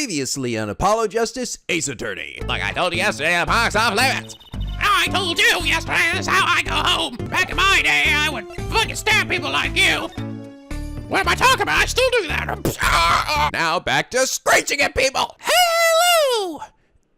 Previously on Apollo Justice, Ace Attorney. Like I told you yesterday, the park's off limits. I told you yesterday, this is how I go home. Back in my day, I would fucking stab people like you. What am I talking about? I still do that. Now back to screeching at people. Hello!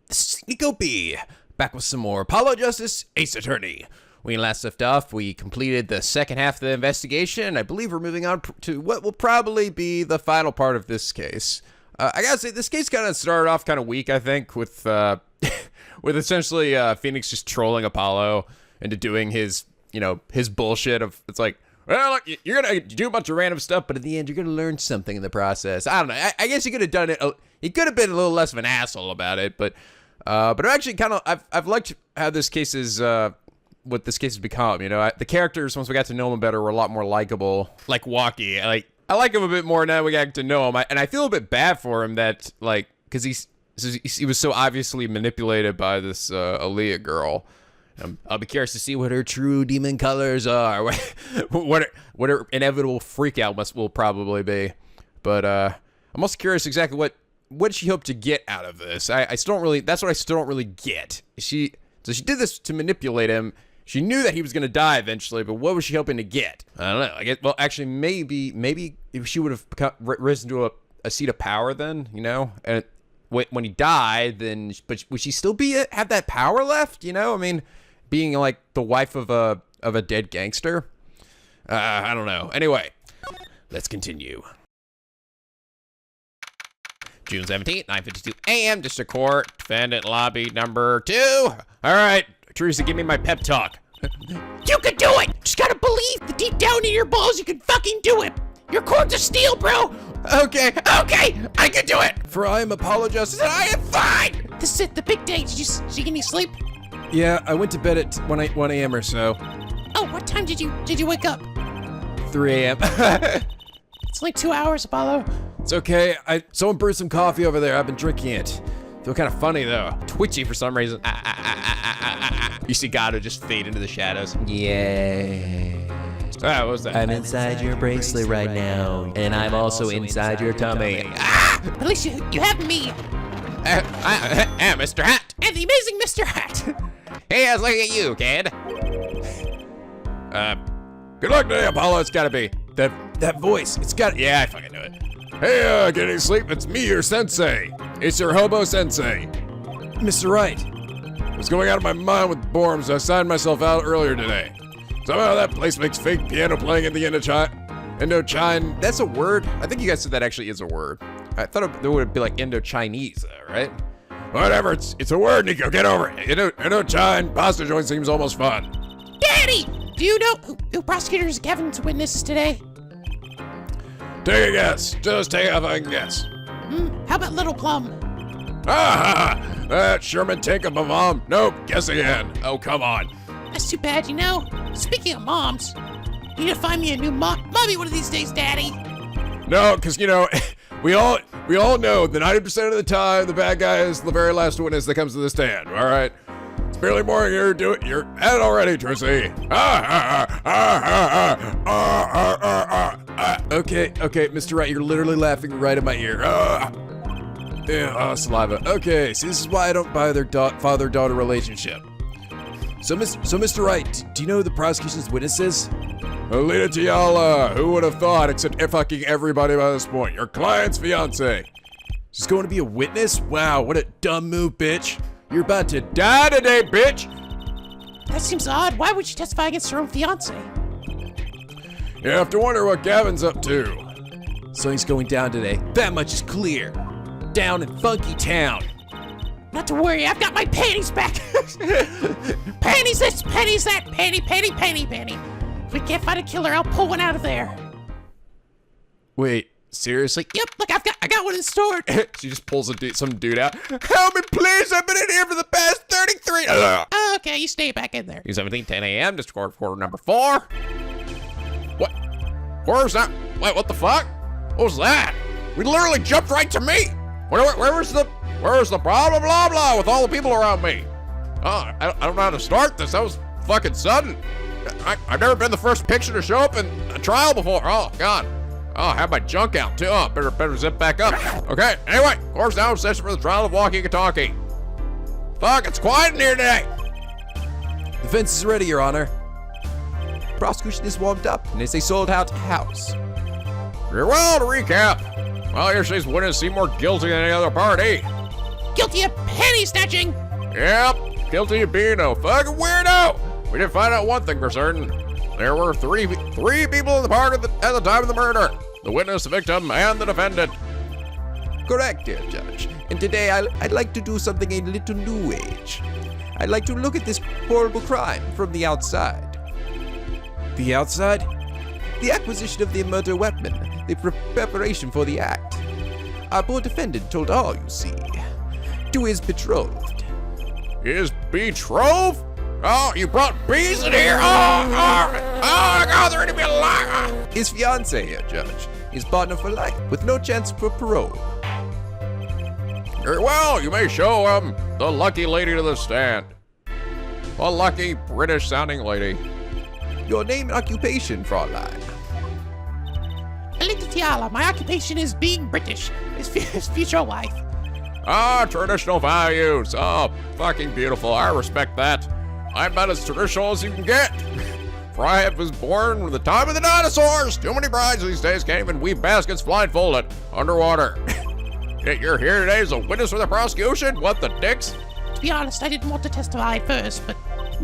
This is NicoB, back with some more Apollo Justice, Ace Attorney. We last left off, we completed the second half of the investigation. I believe we're moving on to what will probably be the final part of this case. I gotta say, this case kind of started off kind of weak, I think, with with essentially Phoenix just trolling Apollo into doing his, his bullshit of, it's like, well, look, you're gonna do a bunch of random stuff, but in the end, you're gonna learn something in the process. I don't know. I guess he could have done it. He could have been a little less of an asshole about it, but I'm actually kind of, I've liked how this case is, what this case has become. The characters, once we got to know them better, were a lot more likable. Like Walkie, I like him a bit more now we got to know him, and I feel a bit bad for him that, because he was so obviously manipulated by this Aaliyah girl. I'll be curious to see what her true demon colors are, what her inevitable freakout will probably be. But I'm also curious exactly what she hoped to get out of this. I still don't really. That's what I still don't really get. So she did this to manipulate him. She knew that he was gonna die eventually, but what was she hoping to get? I don't know. I guess. Well, actually, maybe if she would have risen to a seat of power, then and when he died, then but would she still have that power left? I mean, being like the wife of a dead gangster. I don't know. Anyway, let's continue. June 17th, 9:52 a.m. District Court, defendant lobby number 2. All right, Teresa, give me my pep talk. You can do it! Just gotta believe that deep down in your balls you can fucking do it! Your cords of steel, bro! Okay, I can do it! For I am Apollo Justice and I am fine! This is it, the big day. Did you get any sleep? Yeah, I went to bed at 1 a.m. or so. Oh, what time did you wake up? 3 a.m. It's like 2 hours, Apollo. It's okay. Someone brewed some coffee over there. I've been drinking it. Feel kind of funny though. Twitchy for some reason. You see Gato just fade into the shadows. Yeah. What was that? I'm inside your bracelet right now, and I'm also inside your tummy. At least you have me. Mr. Hat. And the amazing Mr. Hat. Hey, I was looking at you, kid. Good luck today, Apollo. It's gotta be that voice. It's got. Yeah, I fucking knew it. Hey, get any sleep? It's me, your sensei. It's your hobo sensei. Mr. Wright. I was going out of my mind with boredom, so I signed myself out earlier today. Somehow that place makes fake piano playing at the Indochine. That's a word? I think you guys said that actually is a word. I thought there would be like Indo-Chinese, right? Whatever, it's a word, Nico. Get over it. Indochine pasta joint seems almost fun. Daddy! Do you know who prosecutors Kevin's witnesses today? Take a guess. Just take a fucking guess. How about Little Plum? That Sherman tank of a mom. Nope, guess again. Oh, come on. That's too bad, Speaking of moms, you need to find me a new mommy one of these days, Daddy. No, because, we all know that 90% of the time, the bad guy is the very last witness that comes to the stand, all right? It's barely morning here. You're at it already, Tracy. Okay, Mr. Wright, you're literally laughing right in my ear. Saliva. Okay, see, this is why I don't buy their father-daughter relationship. So Mr. Wright, do you know who the prosecution's witness is? Alita Tiala. Who would have thought, except fucking everybody by this point. Your client's fiance. She's going to be a witness? Wow, what a dumb move, bitch. You're about to die today, bitch! That seems odd. Why would she testify against her own fiance? You have to wonder what Gavin's up to. Something's going down today. That much is clear. Down in Funky Town. Not to worry, I've got my panties back. Panties this, panties that, panty. If we can't find a killer, I'll pull one out of there. Wait, seriously? Yep, look, I got one in store. She just pulls some dude out. Help me, please! I've been in here for the past 33. Okay, you stay back in there. June 17th, 10 a.m. District Court number 4. What? Where's that? Wait, what the fuck? What was that? We literally jumped right to me. Where's the blah blah blah blah with all the people around me? Oh, I don't know how to start this. That was fucking sudden. I've never been the first picture to show up in a trial before. Oh God. Oh, I have my junk out, too. Oh, better zip back up. Okay, anyway, of course, now I'm session for the trial of walkie-talkie. Fuck, it's quiet in here today. The fence is ready, Your Honor. Prosecution is warmed up, and it's a sold-out house. Very well, to recap. Well, here she's witness Seymour guilty than any other party. Guilty of penny snatching. Yep, guilty of being a fucking weirdo. We did find out one thing for certain. There were three people in the party at the time of the murder. The witness, the victim, and the defendant. Correct, dear Judge. And today I'd like to do something a little new age. I'd like to look at this horrible crime from the outside. The outside? The acquisition of the murder weapon, the preparation for the act. Our poor defendant told all, you see, to his betrothed. His betrothed? Oh, you brought bees in here? Oh, God, they're gonna be alive. His fiancée here, Judge. His partner for life, with no chance for parole. Very well, you may show the lucky lady to the stand. A lucky British-sounding lady. Your name and occupation, Fraulein. Alita Tiala, my occupation is being British. His future wife. Ah, traditional values. Oh, fucking beautiful. I respect that. I'm about as traditional as you can get. For I was born with the time of the dinosaurs. Too many brides these days can't even weave baskets blindfolded underwater. Yet you're here today as a witness for the prosecution? What the dicks? To be honest, I didn't want to testify at first, but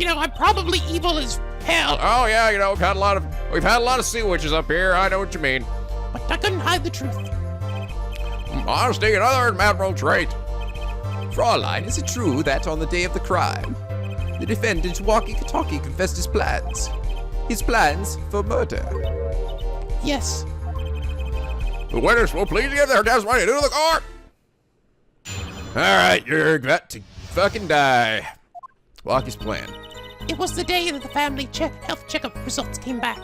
I'm probably evil as hell. Oh yeah, we've had a lot of sea witches up here. I know what you mean. But I couldn't hide the truth. Honesty, another admirable trait. Fraulein, is it true that on the day of the crime, the defendant walkie-talkie confessed his plans? His plans for murder? Yes. The witness will please give their testimony to the court. Alright, you're got to fucking die. Walkie's plan. It was the day that the family health checkup results came back.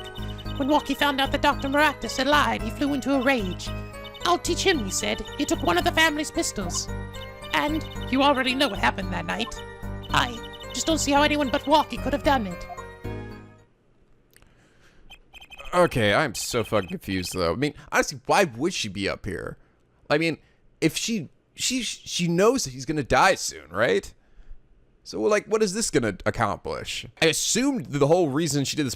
When Walkie found out that Dr. Maractus had lied, he flew into a rage. I'll teach him, he said. He took one of the family's pistols. And you already know what happened that night. I just don't see how anyone but Walkie could have done it. Okay, I'm so fucking confused though. I mean, honestly, why would she be up here? I mean, if she knows that he's gonna die soon, right? So, like, what is this gonna accomplish? I assumed the whole reason she did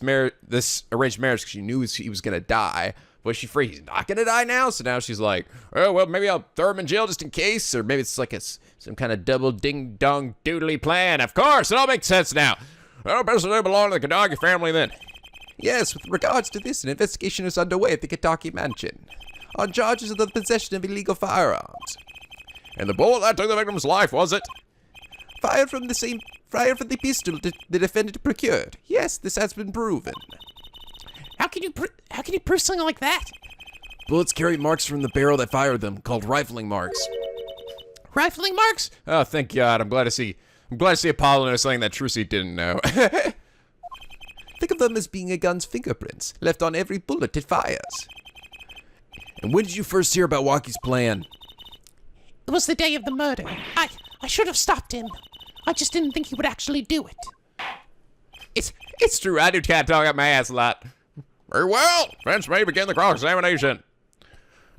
this arranged marriage because she knew he was gonna die. Was she afraid he's not gonna die now? So now she's like, oh, well, maybe I'll throw him in jail just in case. Or maybe it's like some kind of double ding-dong doodly plan. Of course, it all makes sense now. Well, best they belong to the Kadagi family then. Yes, with regards to this, an investigation is underway at the Kitaki mansion on charges of the possession of illegal firearms. And the bullet that took the victim's life, was it? Fired from the pistol the defendant procured. Yes, this has been proven. How can you prove something like that? Bullets carry marks from the barrel that fired them, called rifling marks. Rifling marks? Oh, thank God. I'm glad to see Apollo knows something that Trucy didn't know. Think of them as being a gun's fingerprints, left on every bullet it fires. And when did you first hear about Walkie's plan? It was the day of the murder. I should have stopped him. I just didn't think he would actually do it. It's true. I do cat talk up my ass a lot. Very well. Friends may begin the cross-examination.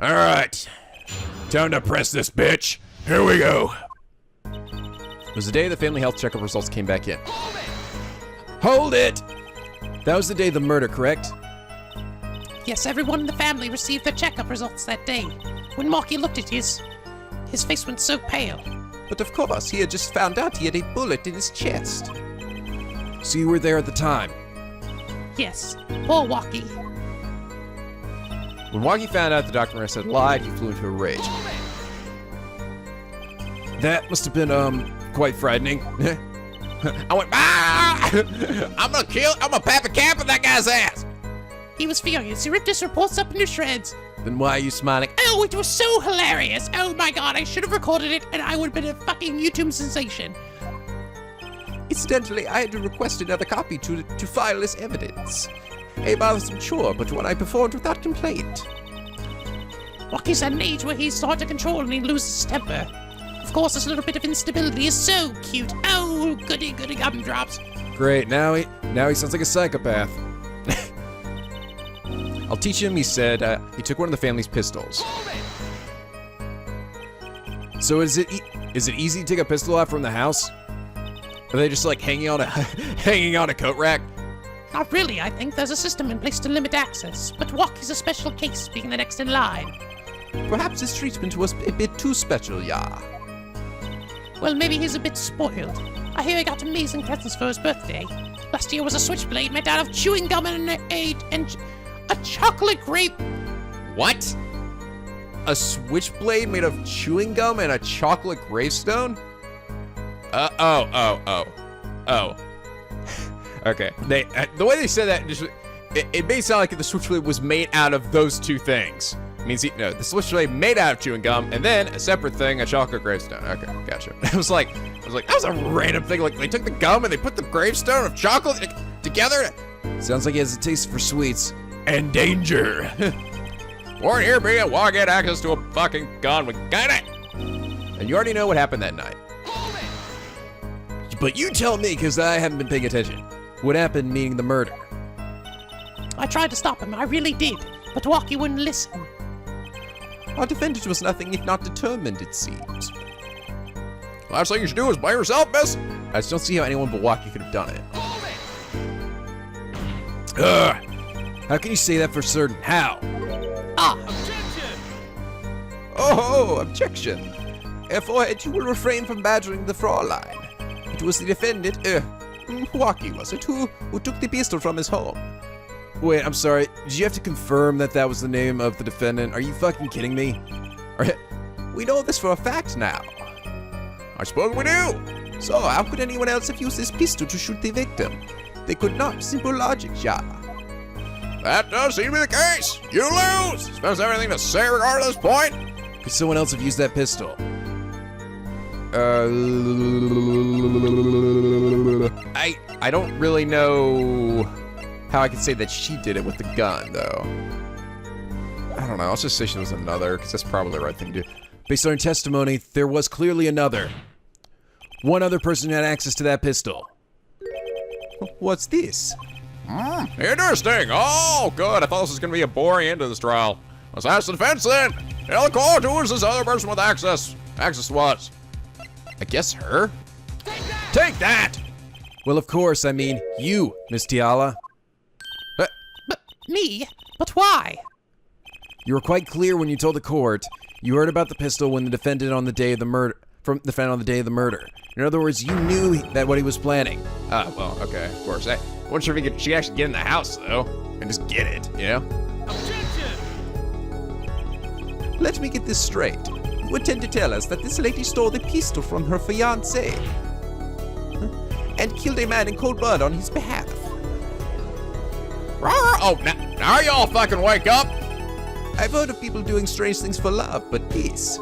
All right. Time to press this bitch. Here we go. It was the day the family health checkup results came back in. Hold it! That was the day of the murder, correct? Yes, everyone in the family received their checkup results that day. When Marky looked at his face went so pale. But of course, he had just found out he had a bullet in his chest. So you were there at the time? Yes, poor Walkie. When Walkie found out the Dr. Maractus had lied, he flew into a rage. That must have been, quite frightening. I went, I'm gonna pap a cap in that guy's ass. He was furious. He ripped his reports up into shreds. Then why are you smiling? Oh, it was so hilarious. Oh my God, I should have recorded it and I would have been a fucking YouTube sensation. Incidentally, I had to request another copy to file as evidence. A bothersome chore, but one I performed without complaint. Walkie's at an age where he's hard to control and he loses his temper. Of course, this little bit of instability is so cute. Oh, goody gumdrops. Great, now he sounds like a psychopath. I'll teach him, he said. He took one of the family's pistols. So is it easy to take a pistol out from the house? Are they just like hanging on a coat rack? Not really, I think there's a system in place to limit access, but Walkie's a special case, being the next in line. Perhaps his treatment was a bit too special, yeah. Well, maybe he's a bit spoiled. I hear he got amazing presents for his birthday. Last year was a switchblade made out of chewing gum and a chocolate grape. What? A switchblade made of chewing gum and a chocolate gravestone? Oh. Okay. The way they said that, it made it sound like the switchblade was made out of those two things. It means the switchblade made out of chewing gum, and then a separate thing, a chocolate gravestone. Okay, gotcha. I was like, that was a random thing. Like they took the gum and they put the gravestone of chocolate together. Sounds like he has a taste for sweets and danger. Born here, being why get access to a fucking gun? We got it. And you already know what happened that night. But you tell me, because I haven't been paying attention. What happened, meaning the murder? I tried to stop him, I really did, but Walkie wouldn't listen. Our defendant was nothing if not determined, it seems. Last thing you should do is blame yourself, miss. I just don't see how anyone but Walkie could have done it. How can you say that for certain? How? Oh, objection. Forehead, you will refrain from badgering the Fraulein. It was the defendant, Walkie was it, who took the pistol from his home. Wait, I'm sorry. Did you have to confirm that was the name of the defendant? Are you fucking kidding me? We know this for a fact now. I suppose we do. So, how could anyone else have used this pistol to shoot the victim? They could not. Simple logic, yeah. That does seem to be the case. You lose. Spence everything to say regarding this point. Could someone else have used that pistol? I don't really know how I could say that she did it with the gun, though. I don't know. Let's just say she was another, because that's probably the right thing to do. Based on her testimony, there was clearly another. One other person who had access to that pistol. What's this? Interesting. Oh, good. I thought this was going to be a boring end to this trial. Let's ask the defense then. Tell the court who is this other person with access? Access to what? I guess her? Take that! Well, of course, I mean, you, Miss Tiala. But me? But why? You were quite clear when you told the court you heard about the pistol when the defendant on the day of the murder, from the defendant on the day of the murder. In other words, you knew that what he was planning. Ah, well, okay, of course. I wasn't sure if she could actually get in the house, though, and just get it, you know? Objection! Let me get this straight. You intend to tell us that this lady stole the pistol from her fiancé and killed a man in cold blood on his behalf. Oh, now y'all fucking wake up! I've heard of people doing strange things for love, but this...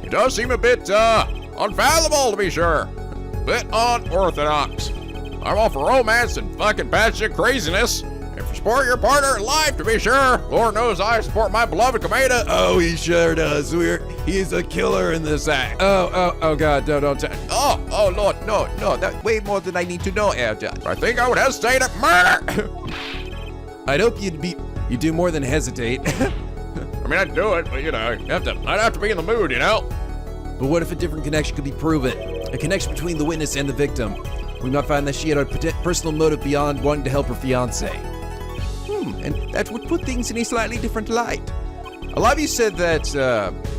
It does seem a bit, unfathomable, to be sure. Bit unorthodox. I'm all for romance and fucking batshit craziness. And for support your partner in life, to be sure. Lord knows I support my beloved Kameda. Oh, he sure does. He's a killer in this act. Oh, God, don't tell. Oh, Lord, no, that's way more than I need to know, Air Judge. I think I would hesitate at murder. I'd hope you'd do more than hesitate. I mean, I'd do it, but, you know, I'd have to be in the mood, you know? But what if a different connection could be proven? A connection between the witness and the victim. We might find that she had a personal motive beyond wanting to help her fiancé. And that would put things in a slightly different light. A lot of you said that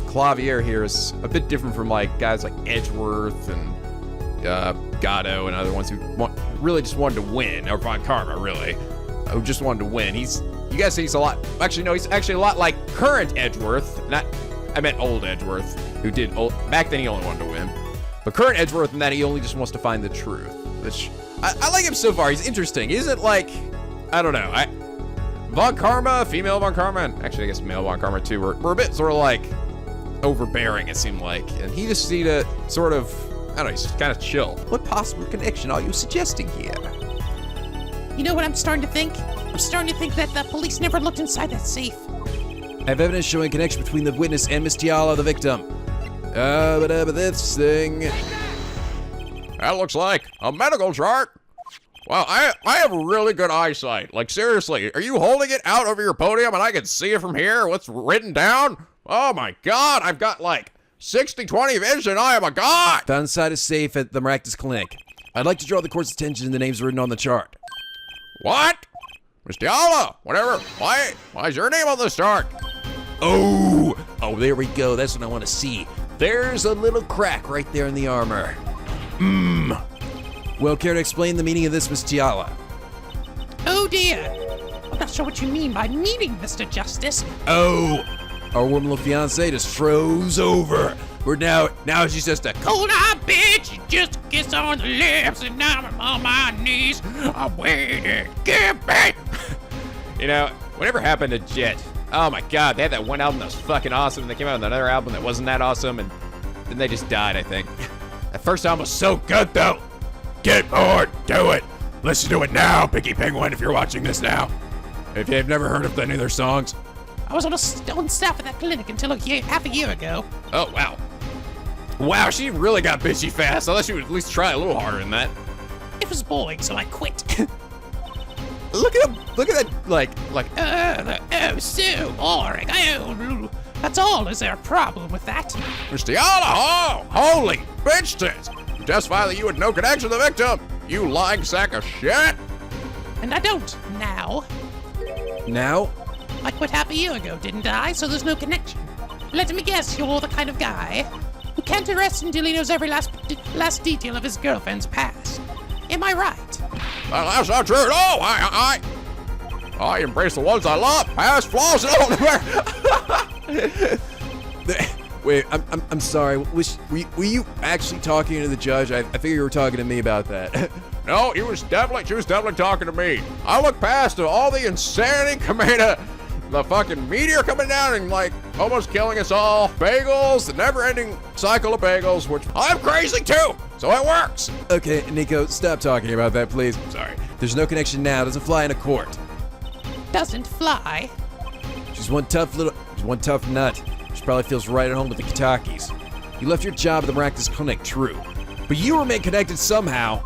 Clavier here is a bit different from like guys like Edgeworth and Gatto and other ones who really just wanted to win, or Von Karma, really, who just wanted to win. You guys say he's a lot. Actually, no, he's actually a lot like current Edgeworth. I meant old Edgeworth, who did back then. He only wanted to win, but current Edgeworth in that he only just wants to find the truth. Which I like him so far. He's interesting. He isn't like, I don't know. Von Karma, female Von Karma, and actually I guess male Von Karma too, were a bit sort of like overbearing, it seemed like. And he just seemed to sort of, I don't know, he's just kind of chill. What possible connection are you suggesting here? You know what I'm starting to think? I'm starting to think that the police never looked inside that safe. I have evidence showing a connection between the witness and Miss Tiala, the victim. But this thing... That looks like a medical chart. Wow, I have really good eyesight. Like, seriously, are you holding it out over your podium and I can see it from here? What's written down? Oh my God, I've got like 60-20 vision. I am a god. Found inside a safe at the Maractus Clinic. I'd like to draw the court's attention to the names written on the chart. What? Miss Diala, whatever. Why is your name on this chart? Oh, there we go. That's what I want to see. There's a little crack right there in the armor. Well, care to explain the meaning of this, Miss Tiala? Oh dear. I'm not sure what you mean by meaning, Mr. Justice. Oh, our warm little fiance just froze over. Now she's just a Cold eye bitch, you just kiss on the lips and now I'm on my knees. I'm waiting. Get back. You know, whatever happened to Jet? Oh my God, they had that one album that was fucking awesome, and they came out with another album that wasn't that awesome, and then they just died, I think. That first album was so good, though. Get bored, do it. Listen to it now, Picky Penguin, if you're watching this now. If you've never heard of any of their songs. I was on staff at that clinic until half a year ago. Oh, wow. Wow, she really got bitchy fast. I thought she would at least try a little harder than that. It was boring, so I quit. Look at that, like, Oh, so boring. Oh, that's all. Is there a problem with that? Mr. Oh, holy bitch tits. You testify that you had no connection to the victim. You lying sack of shit. And I don't now. now. I quit half a year ago, didn't I? So there's no connection. Let me guess, you're the kind of guy who can't arrest until he knows every last detail of his girlfriend's past. Am I right? Well, that's not true at all. I embrace the ones I love. Past flaws and all. Wait, I'm sorry. Were you actually talking to the judge? I figured you were talking to me about that. No, she was definitely talking to me. I look past all the insanity coming to the fucking meteor coming down and like almost killing us all. Bagels, the never-ending cycle of bagels, which I'm crazy too, so it works. Okay, Nico, stop talking about that, please. Sorry. There's no connection now. Doesn't fly in a court. Doesn't fly. She's one tough nut. She probably feels right at home with the Kitakis. You left your job at the Maractus Clinic, true. But you remain connected somehow.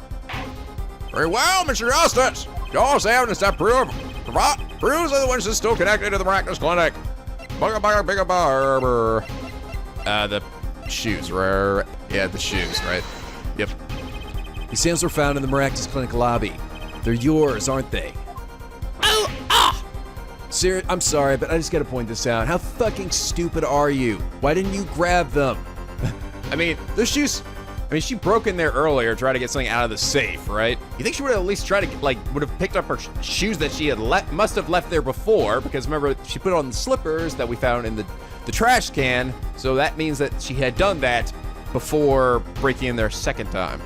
Very well, Mr. Justice. Y'all's evidence that proves that the witness is still connected to the Maractus Clinic. The shoes, right? Yeah, the shoes, right? Yep. These samples were found in the Maractus Clinic lobby. They're yours, aren't they? Oh, I'm sorry, but I just gotta point this out. How fucking stupid are you? Why didn't you grab them? I mean, those shoes. I mean, she broke in there earlier, tried to get something out of the safe, right? You think she would have at least tried to, would have picked up her shoes that she had must have left there before, because remember, she put on the slippers that we found in the trash can, so that means that she had done that before breaking in there a second time.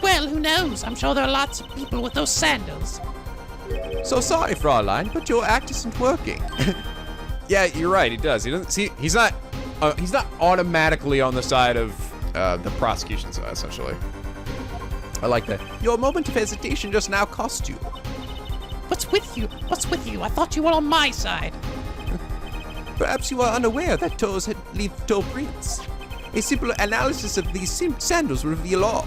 well, who knows? I'm sure there are lots of people with those sandals. So sorry, Fraulein, but your act isn't working. Yeah, you're right. He does. He doesn't see. He's not automatically on the side of the prosecution side, essentially. I like that. Your moment of hesitation just now cost you. What's with you? I thought you were on my side. Perhaps you are unaware that toes leave toe prints. A simple analysis of these sandals will reveal all.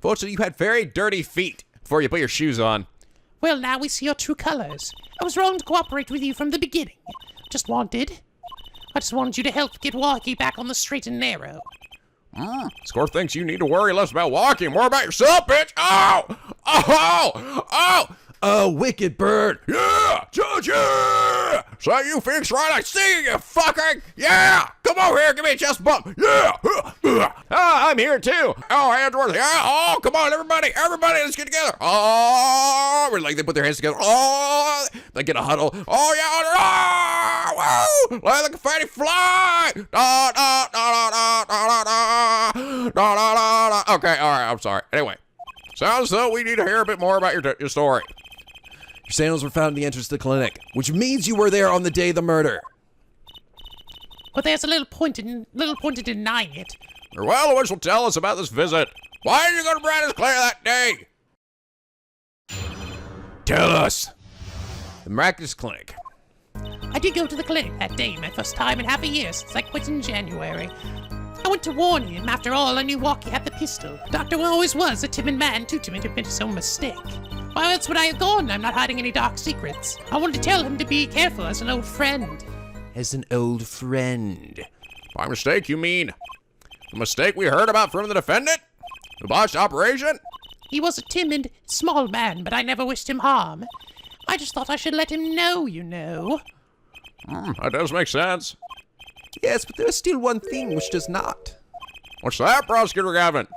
Fortunately, you had very dirty feet before you put your shoes on. Well, now we see your true colors. I was wrong to cooperate with you from the beginning. I just wanted you to help get Walkie back on the straight and narrow. Score thinks you need to worry less about walking, more about yourself, bitch. Oh! Oh! Oh! Oh, wicked bird. Yeah! Judge, yeah! So you Phoenix right? I see you, fucking! Yeah! Come over here, give me a chest bump! Yeah! I'm here too! Oh, hands worth, yeah! Oh, come on, everybody, let's get together! Oh! Like they put their hands together. Oh! They get a huddle. Oh, yeah! Oh! Woo! Like a fatty fly! Da, da, da, da, da, da, da, da, da. Okay, alright, I'm sorry. Anyway, sounds as though we need to hear a bit more about your story. Your sandals were found in the entrance to the clinic, which means you were there on the day of the murder. But there's a little point in denying it. Well, the witch will tell us about this visit. Why did you go to Brandon's Clare that day? Tell us. The Maractus Clinic. I did go to the clinic that day, my first time in half a year since I quit in January. I went to warn him. After all, I knew Walkie had the pistol. Doctor always was a timid man, too timid to admit his own mistake. Why else would I have gone? I'm not hiding any dark secrets. I wanted to tell him to be careful as an old friend. As an old friend. By mistake, you mean? The mistake we heard about from the defendant? The botched operation? He was a timid, small man, but I never wished him harm. I just thought I should let him know, you know. That does make sense. Yes, but there's still one thing which does not. What's that, Prosecutor Gavin?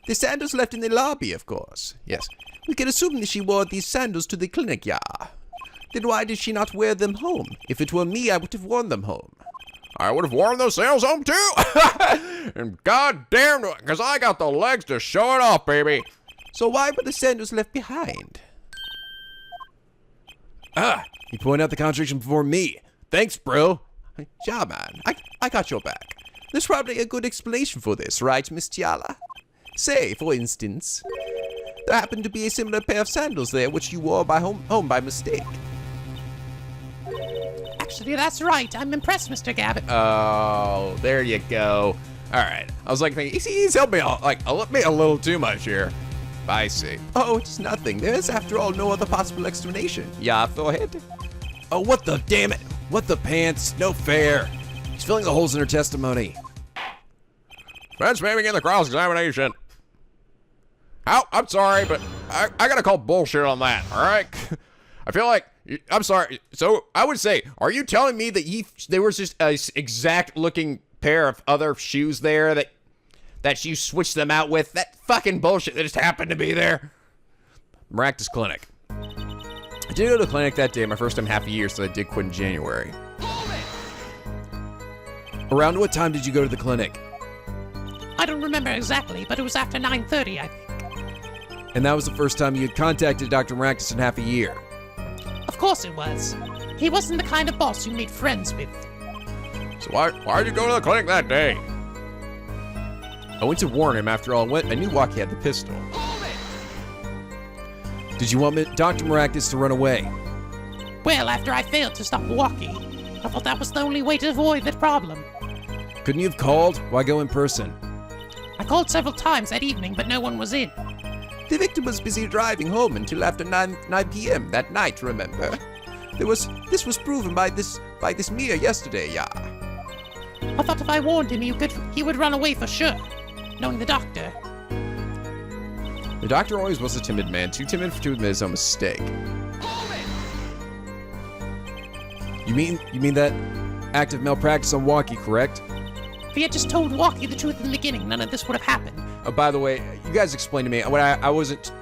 The sandals left in the lobby, of course. Yes. We can assume that she wore these sandals to the clinic, yeah. Then why did she not wear them home? If it were me, I would have worn them home. I would have worn those sandals home too. And goddamn, because I got the legs to show it off, baby. So why were the sandals left behind? You point out the contradiction before me. Thanks, bro. Yeah, man. I got your back. There's probably a good explanation for this, right, Miss Tiala? Say, for instance, there happened to be a similar pair of sandals there which you wore home by mistake. Actually, that's right. I'm impressed, Mr. Gavin. Oh, there you go. All right. I was like thinking, he's helped me out, like, me a little too much here. I see. Oh, it's nothing. There is, after all, no other possible explanation. Yeah, go ahead. Oh, what the damn it? What the pants? No fair. She's filling the holes in her testimony. Defense may begin the cross-examination. Oh, I'm sorry, but I gotta call bullshit on that, all right? I feel like, I'm sorry. So I would say, are you telling me that there was just a exact looking pair of other shoes there that you switched them out with? That fucking bullshit that just happened to be there? Maractus Clinic. I did go to the clinic that day, my first time in half a year, so I did quit in January. Around what time did you go to the clinic? I don't remember exactly, but it was after 9:30, I think. And that was the first time you had contacted Dr. Maractus in half a year? Of course it was. He wasn't the kind of boss you made friends with. So why'd you go to the clinic that day? I went to warn him. After all, I knew Walkie had the pistol. Did you want Dr. Maractus to run away? Well, after I failed to stop Walkie, I thought that was the only way to avoid that problem. Couldn't you have called? Why go in person? I called several times that evening, but no one was in. The victim was busy driving home until after 9 p.m. that night, remember? This was proven by this mirror yesterday, yeah. I thought if I warned him, he would run away for sure, knowing the doctor. The doctor always was a timid man, too timid to admit his own mistake. You mean that act of malpractice on Walkie, correct? If he had just told Walkie the truth in the beginning, none of this would have happened. Oh, by the way, you guys explained to me. I wasn't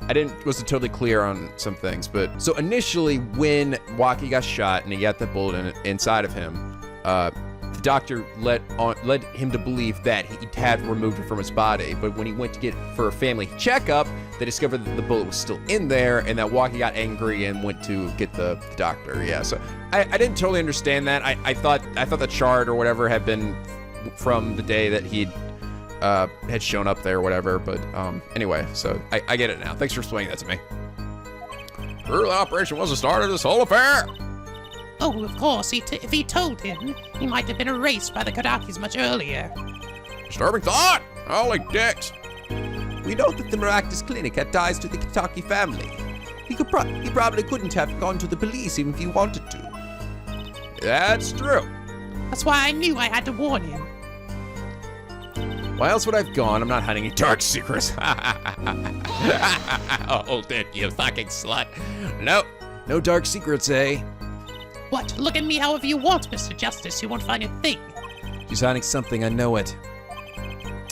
totally clear on some things, but so initially when Walkie got shot and he got the bullet inside of him, the doctor led him to believe that he had removed it from his body. But when he went to get for a family checkup, they discovered that the bullet was still in there, and that Walkie got angry and went to get the doctor. Yeah, so I didn't totally understand that. I thought the chart or whatever had been from the day that he had shown up there or whatever. But anyway, so I get it now. Thanks for explaining that to me. Sure, the operation was the start of this whole affair. Oh, of course, if he told him, he might have been erased by the Kodakis much earlier. Disturbing thought. Holy dicks. We know that the Maractus Clinic had ties to the Kitaki family. He probably couldn't have gone to the police even if he wanted to. That's true. That's why I knew I had to warn him. Why else would I have gone? I'm not hiding any dark secrets. Hold it, you fucking slut. Nope. No dark secrets, eh? What? Look at me however you want, Mr. Justice. You won't find a thing. She's hiding something, I know it.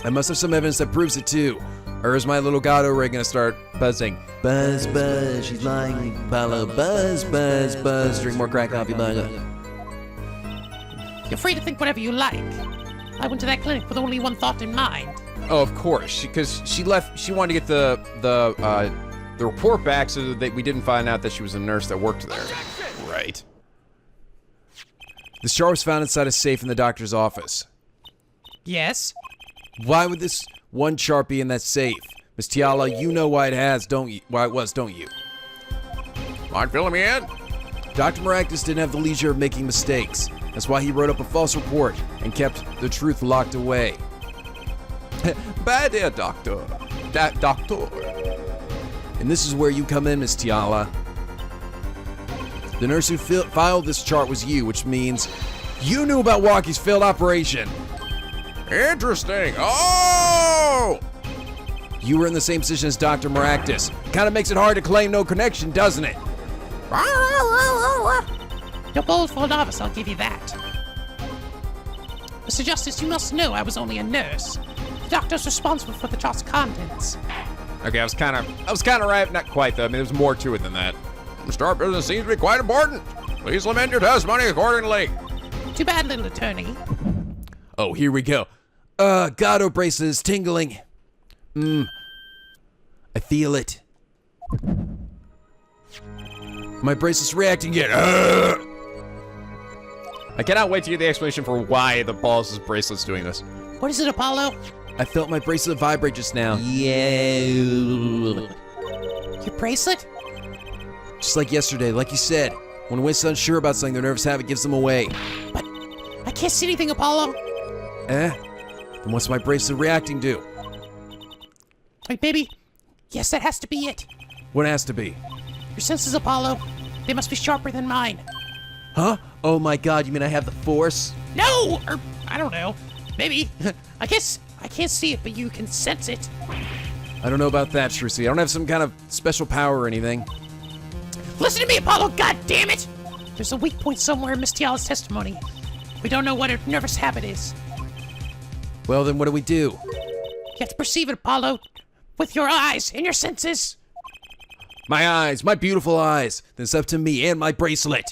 I must have some evidence that proves it too. Or is my little God ray gonna start buzzing? Buzz, buzz, she's lying, Paulo. Buzz, buzz, buzz. Drink more crack coffee, buzz. You're free to think whatever you like. I went to that clinic with only one thought in mind. Oh, of course, because she left. She wanted to get the report back so that we didn't find out that she was a nurse that worked there. Right. This chart was found inside a safe in the doctor's office. Yes? Why would this one chart be in that safe? Miss Tiala, you know why it has, don't you? Why it was, don't you? Mind filling me in? Dr. Maractus didn't have the leisure of making mistakes. That's why he wrote up a false report and kept the truth locked away. Bad dear doctor. Doctor. And this is where you come in, Miss Tiala. The nurse who filed this chart was you, which means you knew about Walkie's failed operation. Interesting. Oh! You were in the same position as Dr. Maractus. Kind of makes it hard to claim no connection, doesn't it? You're bold for a novice, I'll give you that. Mr. Justice, you must know I was only a nurse. The doctor's responsible for the chart's contents. Okay, I was kind of right. Not quite, though. I mean, there's more to it than that. The star business seems to be quite important. Please lament your testimony accordingly. Too bad, little attorney. Oh, here we go. Gato bracelet is tingling. I feel it. My bracelet's reacting yet. I cannot wait to hear the explanation for why the boss's bracelet's doing this. What is it, Apollo? I felt my bracelet vibrate just now. Your bracelet? Just like yesterday, like you said. When Winston's unsure about something, their nervous habit gives them away. But I can't see anything, Apollo. Then what's my bracelet reacting to? Wait, baby. Yes, that has to be it. What has to be? Your senses, Apollo. They must be sharper than mine. Huh? Oh my god, you mean I have the Force? No! Or, I don't know. Maybe. I guess I can't see it, but you can sense it. I don't know about that, Shrucy. I don't have some kind of special power or anything. Listen to me, Apollo, god damn it! There's a weak point somewhere in Miss Tiala's testimony. We don't know what her nervous habit is. Well, then what do we do? You have to perceive it, Apollo. With your eyes and your senses. My eyes, my beautiful eyes. Then it's up to me and my bracelet.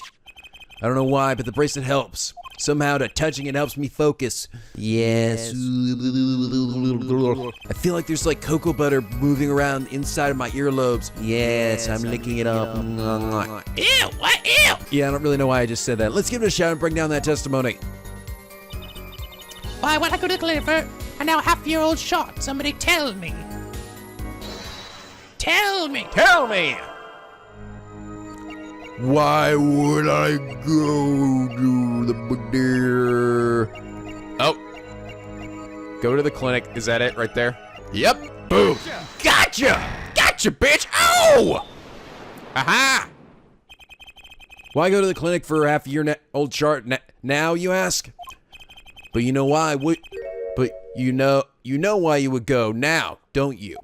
I don't know why, but the bracelet helps. Somehow, the touching it helps me focus. Yes. I feel like there's like cocoa butter moving around inside of my earlobes. Yes, I'm licking it up. Ew! What? Ew! Yeah, I don't really know why I just said that. Let's give it a shot and bring down that testimony. Why, when I go to deliver a now half-year-old shot, somebody tell me. Tell me! Tell me! Why would I go to the deer? Oh. Go to the clinic. Is that it right there? Yep. Boom. Gotcha! Gotcha, bitch! Ow! Aha! Why go to the clinic for a half-year-old chart now, you ask? But you know why? But you know why you would go now, don't you?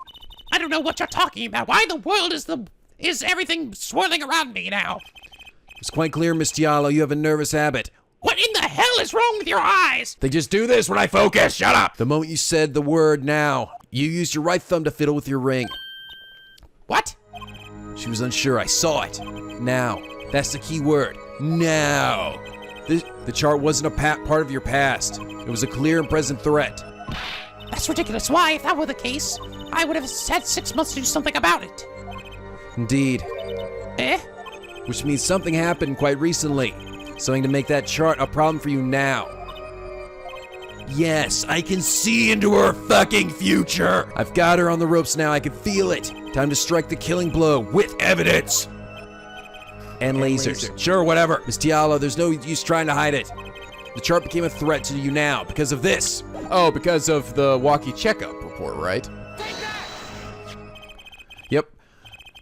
I don't know what you're talking about. Why in the world is everything swirling around me now? It's quite clear, Miss Tiala, you have a nervous habit. What in the hell is wrong with your eyes? They just do this when I focus. Shut up! The moment you said the word now, you used your right thumb to fiddle with your ring. What? She was unsure. I saw it. Now. That's the key word. Now. The chart wasn't a part of your past. It was a clear and present threat. That's ridiculous. Why, if that were the case, I would have had 6 months to do something about it. Indeed. Eh? Which means something happened quite recently. Something to make that chart a problem for you now. Yes, I can see into her fucking future. I've got her on the ropes now. I can feel it. Time to strike the killing blow with evidence. And lasers. Sure, whatever. Miss Tiala, there's no use trying to hide it. The chart became a threat to you now because of this. Oh, because of the walkie checkup report, right? Yep.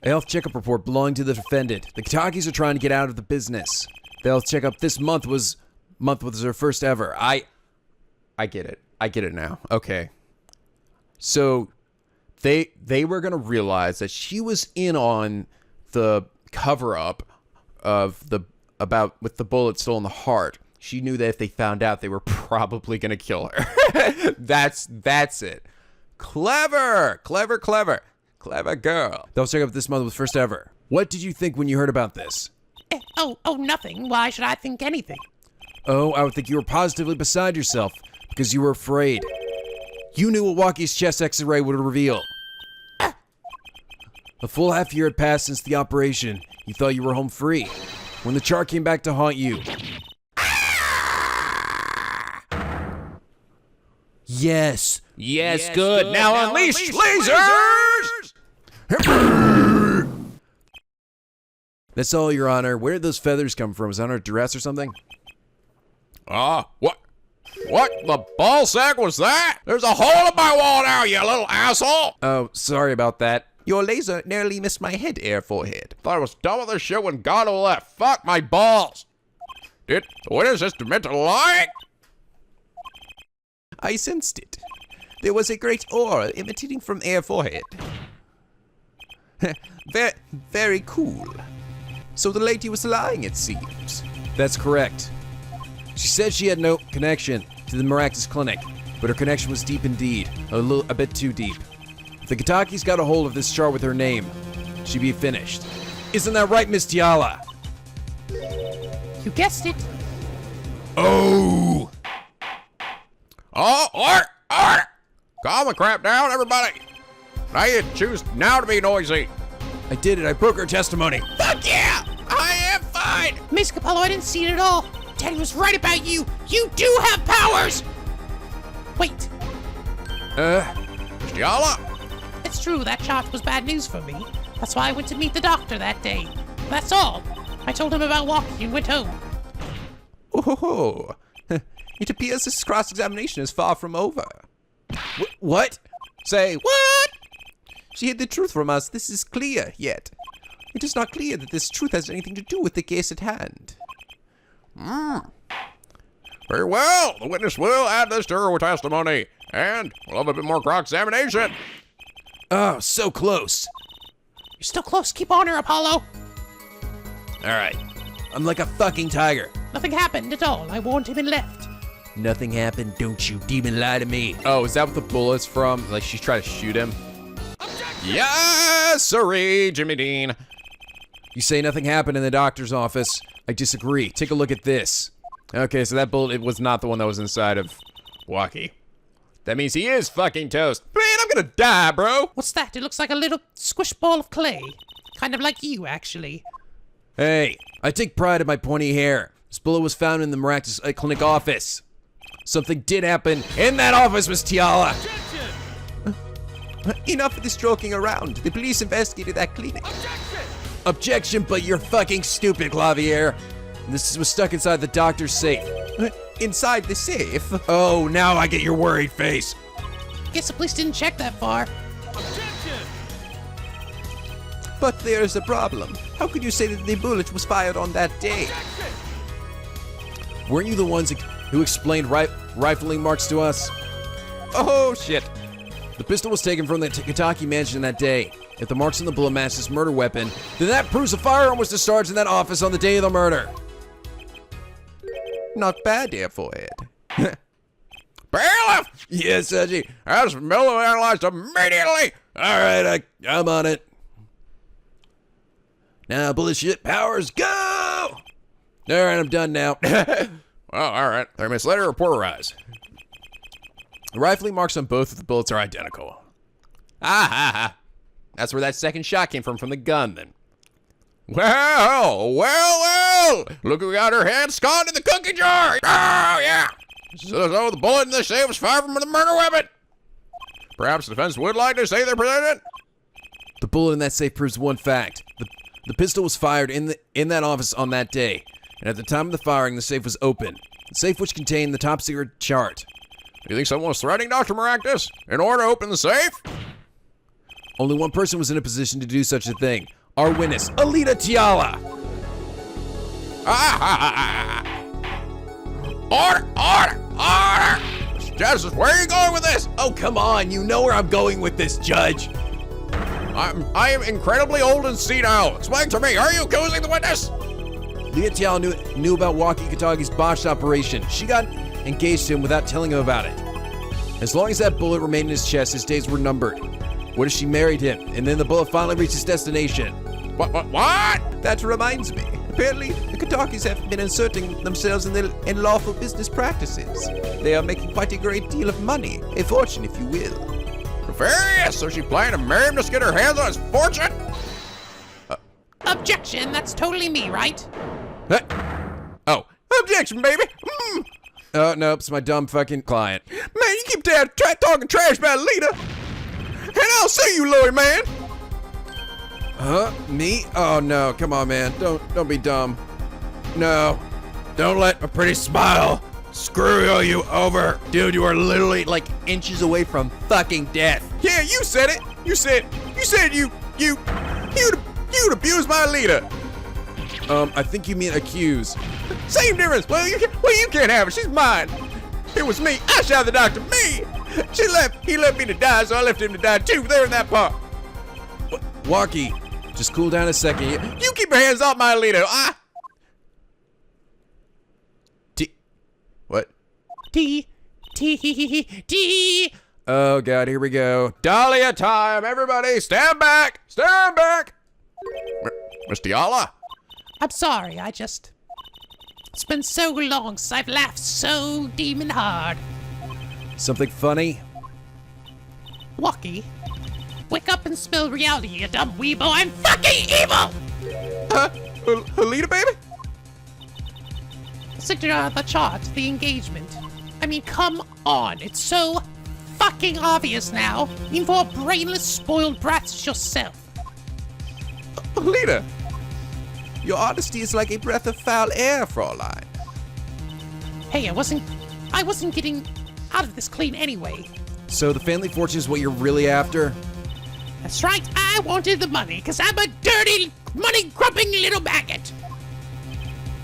A health checkup report belonging to the defendant. The Katakis are trying to get out of the business. The health checkup this month was their first ever. I get it. I get it now. Okay. So they were gonna realize that she was in on the cover up of with the bullet still in the heart. She knew that if they found out, they were probably gonna kill her. That's it. Clever girl. The health checkup this month was first ever. What did you think when you heard about this? Oh, nothing. Why should I think anything? Oh, I would think you were positively beside yourself because you were afraid. You knew what Walkie's chest X-ray would reveal. A full half year had passed since the operation. You thought you were home free. When the chart came back to haunt you. Yes. Yes, good. Now unleash lasers! That's all, Your Honor. Where did those feathers come from? Was that on her dress or something? What? What the ball sack was that? There's a hole in my wall now, you little asshole! Oh, sorry about that. Your laser nearly missed my head, Air Forehead. Thought I was done with this shit when God left. Fuck my balls! Did the witness just admit to lying? I sensed it. There was a great aura emanating from Air Forehead. very, very cool. So the lady was lying, it seems. That's correct. She said she had no connection to the Maractus Clinic, but her connection was deep indeed, a bit too deep. If the Katakis got a hold of this chart with her name, she'd be finished. Isn't that right, Miss Tiala? You guessed it. Oh! Oh, order! Calm the crap down, everybody! Now you choose now to be noisy. I did it. I broke her testimony. Fuck yeah! I am fine! Miss Capello, I didn't see it at all. Daddy was right about you. You do have powers! Wait, Stiala? it's true, that shot was bad news for me. That's why I went to meet the doctor that day. That's all. I told him about walking and went home. Oh, it appears this cross-examination is far from over. What? Say what? She hid the truth from us. This is clear, yet it is not clear that this truth has anything to do with the case at hand. Very well. The witness will add this to her testimony, and we'll have a bit more cross-examination. Oh, so close. You're still close. Keep on her, Apollo. All right. I'm like a fucking tiger. Nothing happened at all. I warned him and left. Nothing happened. Don't you demon lie to me. Oh, is that what the bullet's from? Like she's trying to shoot him? Yes, sirree, Jimmy Dean. You say nothing happened in the doctor's office. I disagree. Take a look at this. Okay, so that bullet, it was not the one that was inside of Waukee. That means he is fucking toast. Man, I'm gonna die, bro. What's that? It looks like a little squish ball of clay. Kind of like you, actually. Hey, I take pride in my pointy hair. This bullet was found in the Maractus Clinic office. Something did happen in that office, Miss Tiala. Enough of this joking around. The police investigated that clinic. Objection, but you're fucking stupid, Clavier. This was stuck inside the doctor's safe. Inside the safe? Oh, now I get your worried face. Guess the police didn't check that far. But there's a problem. How could you say that the bullet was fired on that day? Weren't you the ones who explained rifling marks to us? Oh, shit. The pistol was taken from the Kentucky mansion that day. If the marks on the bullet match this murder weapon, then that proves a firearm was discharged in that office on the day of the murder. Not bad, Air Forehead. Bailiff! Yes, Sergi. As Miller analyzed immediately. All right, I'm on it. Now, bullshit powers, go! All right, I'm done now. Well, all right. 3 minutes later, report arrives. The rifling marks on both of the bullets are identical. Ah ha ha. That's where that second shot came from the gun, then. Well. Look who got her head scone in the cookie jar. Oh, yeah. So the bullet in the safe was fired from the murder weapon. Perhaps the defense would like to say they're presented. The bullet in that safe proves one fact. The pistol was fired in that office on that day. And at the time of the firing, the safe was open. The safe which contained the top secret chart. Do you think someone was threatening Dr. Maractus in order to open the safe? Only one person was in a position to do such a thing. Our witness, Alita Tiala. Order! Justice, where are you going with this? Oh, come on. You know where I'm going with this, Judge. I am incredibly old and senile. Explain to me, are you accusing the witness? Alita Tiala knew about Waukee Katagi's botched operation. She got engaged to him without telling him about it. As long as that bullet remained in his chest, his days were numbered. What if she married him, and then the bullet finally reached its destination? What? That reminds me. Apparently, the Katakis have been inserting themselves in unlawful business practices. They are making quite a great deal of money. A fortune, if you will. Nefarious! So she planned to marry him to get her hands on his fortune? Objection, that's totally me, right? Oh, objection, baby! Oh, nope, it's my dumb fucking client. Man, you keep talking trash about Alita, and I'll sue you, lawyer man! Huh? Me? Oh no, come on, man. Don't be dumb. No. Don't let a pretty smile screw you over. Dude, you are literally like inches away from fucking death. Yeah, you said it. You said you'd abuse my leader. I think you mean accuse. Same difference. Well, you can't have her. She's mine. It was me. I shot the doctor. Me. He left me to die, so I left him to die too. There in that part. Walkie, just cool down a second. You keep your hands off my leader. What? D. Oh god, here we go. Dahlia time, everybody. Stand back. Stand back. Mr. Yala? I'm sorry, it's been so long since I've laughed so demon hard. Something funny? Walkie, wake up and spell reality, you dumb weebo. I'm fucking evil! Alita, baby? Signature on the chart, the engagement. I mean, come on, it's so fucking obvious now, even for a brainless, spoiled brat as yourself. Alita. Your honesty is like a breath of foul air, Fraulein. Hey, I wasn't getting out of this clean anyway. So the family fortune is what you're really after? That's right, I wanted the money, because I'm a dirty, money-grubbing little maggot.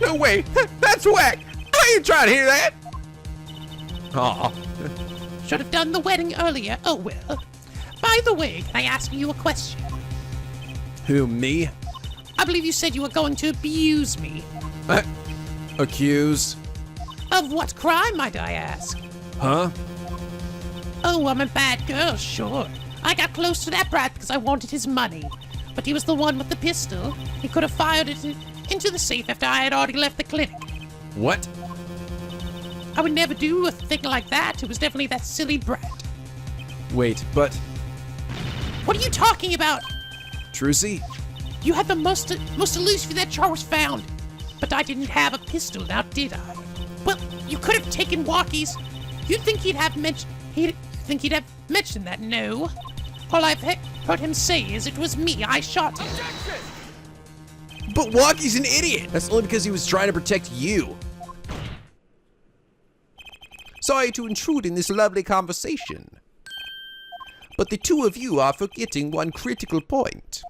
No way. That's whack. I ain't trying to hear that. Aw. Should have done the wedding earlier, oh well. By the way, can I ask you a question? Who, me? I believe you said you were going to abuse me. Accuse? Of what crime, might I ask? Huh? Oh, I'm a bad girl, sure. I got close to that brat because I wanted his money. But he was the one with the pistol. He could have fired it into the safe after I had already left the clinic. What? I would never do a thing like that. It was definitely that silly brat. Wait, but... What are you talking about? Trucy? You had the most elusive that char was found. But I didn't have a pistol, now did I? Well, you could have taken Walkie's. You'd think he'd have mentioned that, no? All I've heard him say is it was me, I shot him. But Walkie's an idiot! That's only because he was trying to protect you. Sorry to intrude in this lovely conversation, but the two of you are forgetting one critical point.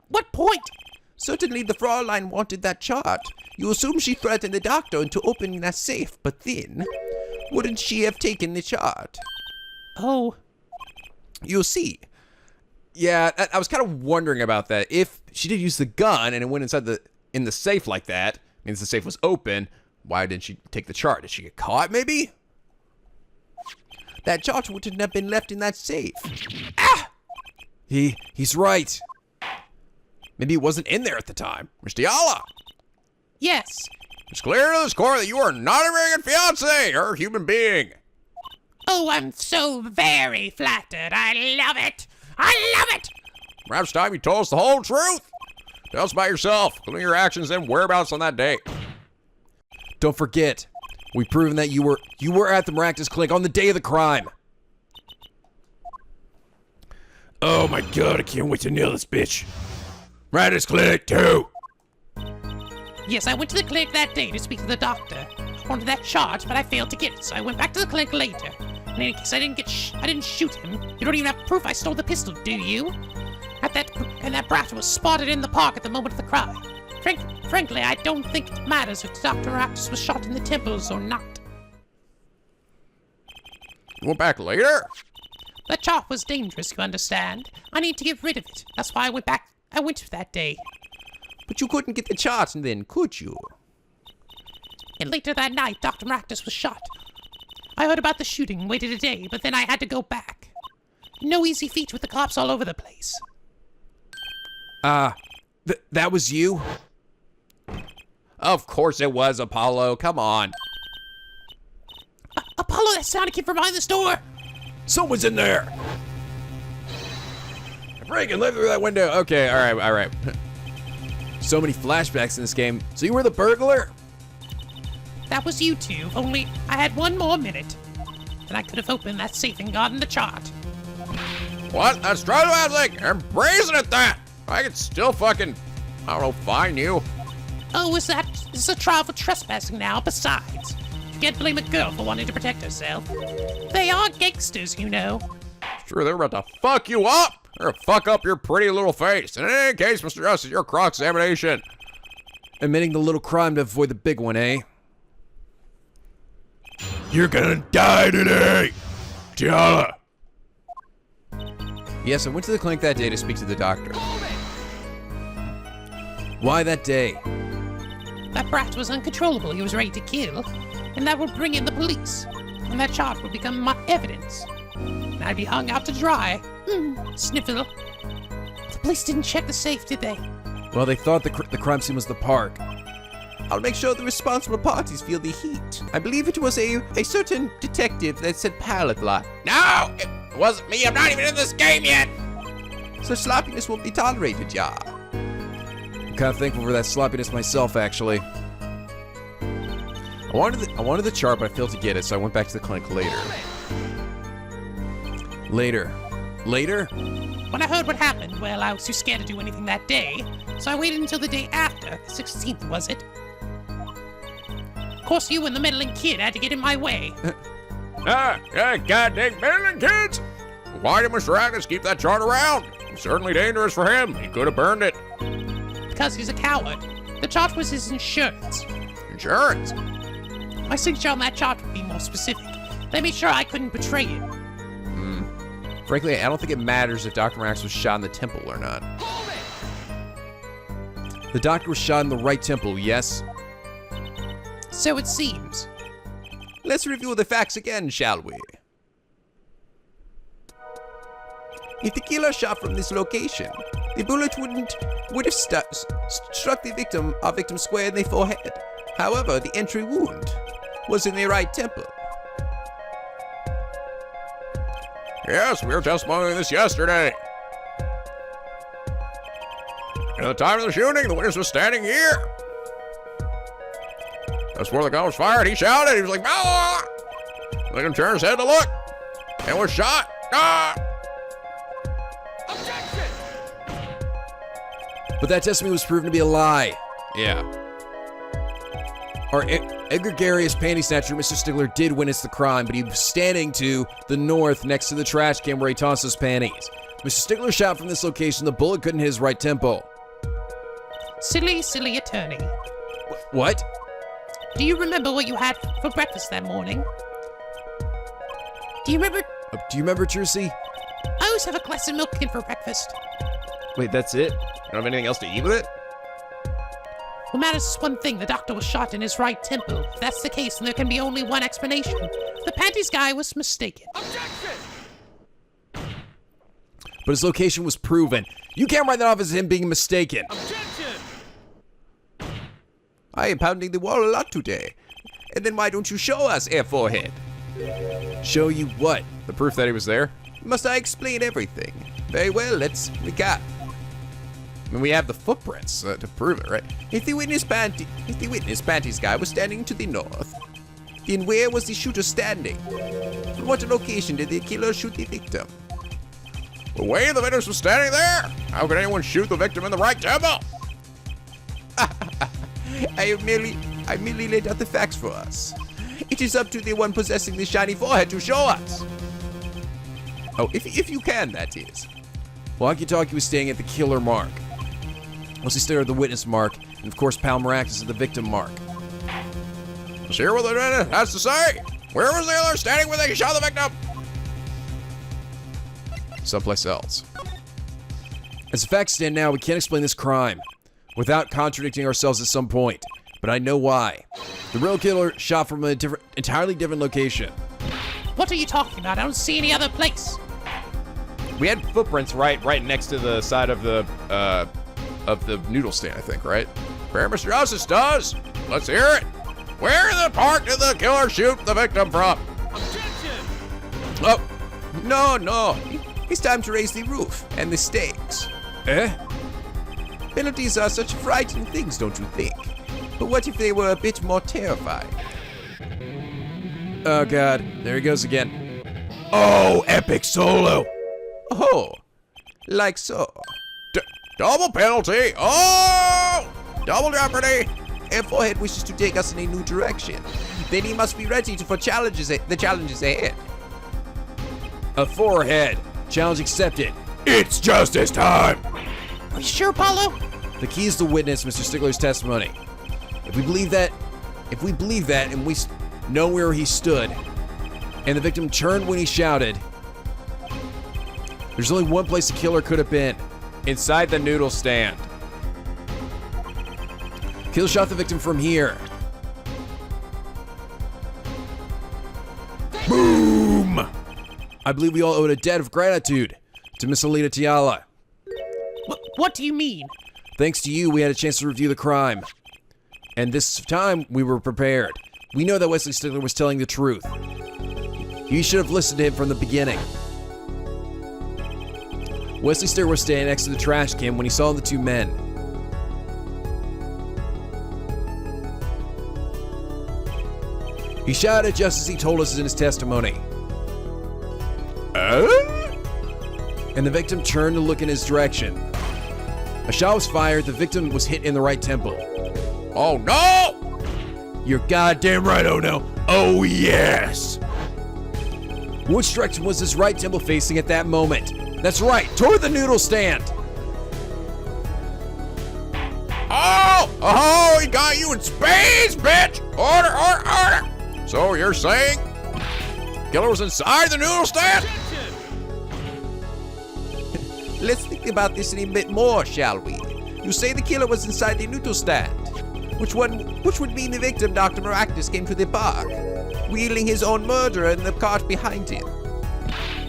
What point? Certainly the Fraulein wanted that chart. You assume she threatened the doctor into opening that safe, but then, wouldn't she have taken the chart? Oh. You see. Yeah, I was kind of wondering about that. If she did use the gun and it went in the safe like that, means the safe was open, why didn't she take the chart? Did she get caught, maybe? That chart wouldn't have been left in that safe. Ah! He's right. Maybe it wasn't in there at the time. Mr. Yala, Yes. it's clear to this court that you are not a very good fiancé or human being. Oh, I'm so very flattered. I love it. I love it. Perhaps time you told us the whole truth. Tell us about yourself, including your actions and whereabouts on that day. Don't forget, we've proven that you were at the Maractus Clinic on the day of the crime. Oh my god, I can't wait to nail this bitch. Maractus Clinic too. Yes, I went to the clinic that day to speak to the doctor. I wanted that chart, but I failed to get it, so I went back to the clinic later. In any case, I didn't shoot him. You don't even have proof I stole the pistol, do you? And that brat was spotted in the park at the moment of the crime. Frankly, I don't think it matters if Dr. Raptus was shot in the temples or not. You went back later? The chart was dangerous, you understand. I need to get rid of it. That's why I went back. I went that day. But you couldn't get the chart then, could you? And later that night, Dr. Raptus was shot. I heard about the shooting, waited a day, but then I had to go back. No easy feat with the cops all over the place. That was you? Of course it was, Apollo. Come on. Apollo, that sounded came from behind the store. Someone's in there. Freaking live through that window. Okay, all right. So many flashbacks in this game. So you were the burglar? That was you two, only I had one more minute. Then I could have opened that safe and gotten the chart. What? That's trying to thing. I'm brazen at that. I could still fucking, I don't know, fine you. Oh, is this a trial for trespassing now? Besides, you can't blame a girl for wanting to protect herself. They are gangsters, you know. Sure, they're about to fuck you up. They're gonna fuck up your pretty little face. And in any case, Mr. Justice, your cross-examination. Admitting the little crime to avoid the big one, eh? You're gonna die today, Tiala. Yes, I went to the clinic that day to speak to the doctor. Why that day? That brat was uncontrollable. He was ready to kill, and that would bring in the police, and that charge would become my evidence. And I'd be hung out to dry. Sniffle. The police didn't check the safe, did they? Well, they thought the crime scene was the park. I'll make sure the responsible parties feel the heat. I believe it was a certain detective that said pallet lock. No, it wasn't me. I'm not even in this game yet. So sloppiness won't be tolerated, yeah. I'm kind of thankful for that sloppiness myself, actually. I wanted the chart, but I failed to get it, so I went back to the clinic later. Later? When I heard what happened, well, I was too scared to do anything that day, so I waited until the day after, the 16th, was it? Of course, you and the meddling kid had to get in my way. Goddamn meddling kids! Why did Mr. Agnes keep that chart around? It's certainly dangerous for him. He could have burned it. Because he's a coward. The chart was his insurance. Insurance? My signature on that chart would be more specific. They made sure I couldn't betray him. Frankly, I don't think it matters if Dr. Max was shot in the temple or not. The doctor was shot in the right temple, yes? So it seems. Let's review the facts again, shall we? If the killer shot from this location, the bullet would have struck our victim square in the forehead. However, the entry wound was in the right temple. Yes, we were testifying this yesterday. At the time of the shooting, the witness was standing here. That's where the gun was fired. He shouted. He was like, "Ah!" The victim turned his head to look and was shot. Ah! But that testimony was proven to be a lie. Yeah. Our egregious panty snatcher, Mr. Stigler, did witness the crime, but he was standing to the north next to the trash can where he tossed his panties. Mr. Stigler shot from this location. The bullet couldn't hit his right temple. Silly, silly attorney. What? Do you remember what you had for breakfast that morning? Do you remember? Do you remember, Jersey? I always have a glass of milk for breakfast. Wait, that's it? You don't have anything else to eat with it? What matters is one thing. The doctor was shot in his right temple. If that's the case, then there can be only one explanation. The panties guy was mistaken. But his location was proven. You can't write that off as him being mistaken. I am pounding the wall a lot today. And then why don't you show us, Air Forehead? Show you what? The proof that he was there? Must I explain everything? Very well, let's recap. I mean, we have the footprints to prove it, right? If the witness panties guy was standing to the north, then where was the shooter standing? From what location did the killer shoot the victim? The way the witness was standing there! How could anyone shoot the victim in the right temple? I merely laid out the facts for us. It is up to the one possessing the shiny forehead to show us. Oh, if you can, that is. Walkie-talkie was staying at the killer mark. Wesley Stigler at the witness mark, and of course Pal Maractus at the victim mark. Let's hear what the witness has to say. Where was the other standing when they shot the victim? Someplace else. As the facts stand now, we can't explain this crime without contradicting ourselves at some point. But I know why. The real killer shot from a entirely different location. What are you talking about? I don't see any other place. We had footprints right next to the side of the noodle stand, I think, right? Where Mr. Justice does. Let's hear it. Where in the park did the killer shoot the victim from? Objection! Oh, no. It's time to raise the roof and the stakes. Eh? Penalties are such frightening things, don't you think? But what if they were a bit more terrifying? Oh god, there he goes again. Oh, epic solo. Oh, like so. Double penalty. Oh! Double jeopardy. If Forehead wishes to take us in a new direction, then he must be ready for the challenges ahead. A Forehead. Challenge accepted. It's justice time. Are you sure, Paulo? The key is to witness Mr. Stickler's testimony. If we believe that, and we know where he stood, and the victim turned when he shouted, there's only one place the killer could have been. Inside the noodle stand. Killer shot the victim from here. Boom! I believe we all owe a debt of gratitude to Miss Alita Tiala. What do you mean? Thanks to you, we had a chance to review the crime. And this time, we were prepared. We know that Wesley Stickler was telling the truth. You should have listened to him from the beginning. Wesley Stickler was standing next to the trash can when he saw the two men. He shouted just as he told us in his testimony. And the victim turned to look in his direction. A shot was fired, the victim was hit in the right temple. Oh no! You're goddamn right, oh no. Oh yes! Which direction was his right temple facing at that moment? That's right, toward the noodle stand. Oh, he got you in space, bitch! Order! So you're saying killer was inside the noodle stand? Let's think about this a bit more, shall we? You say the killer was inside the noodle stand. Which would mean the victim, Dr. Maractus, came to the park, wheeling his own murderer in the cart behind him.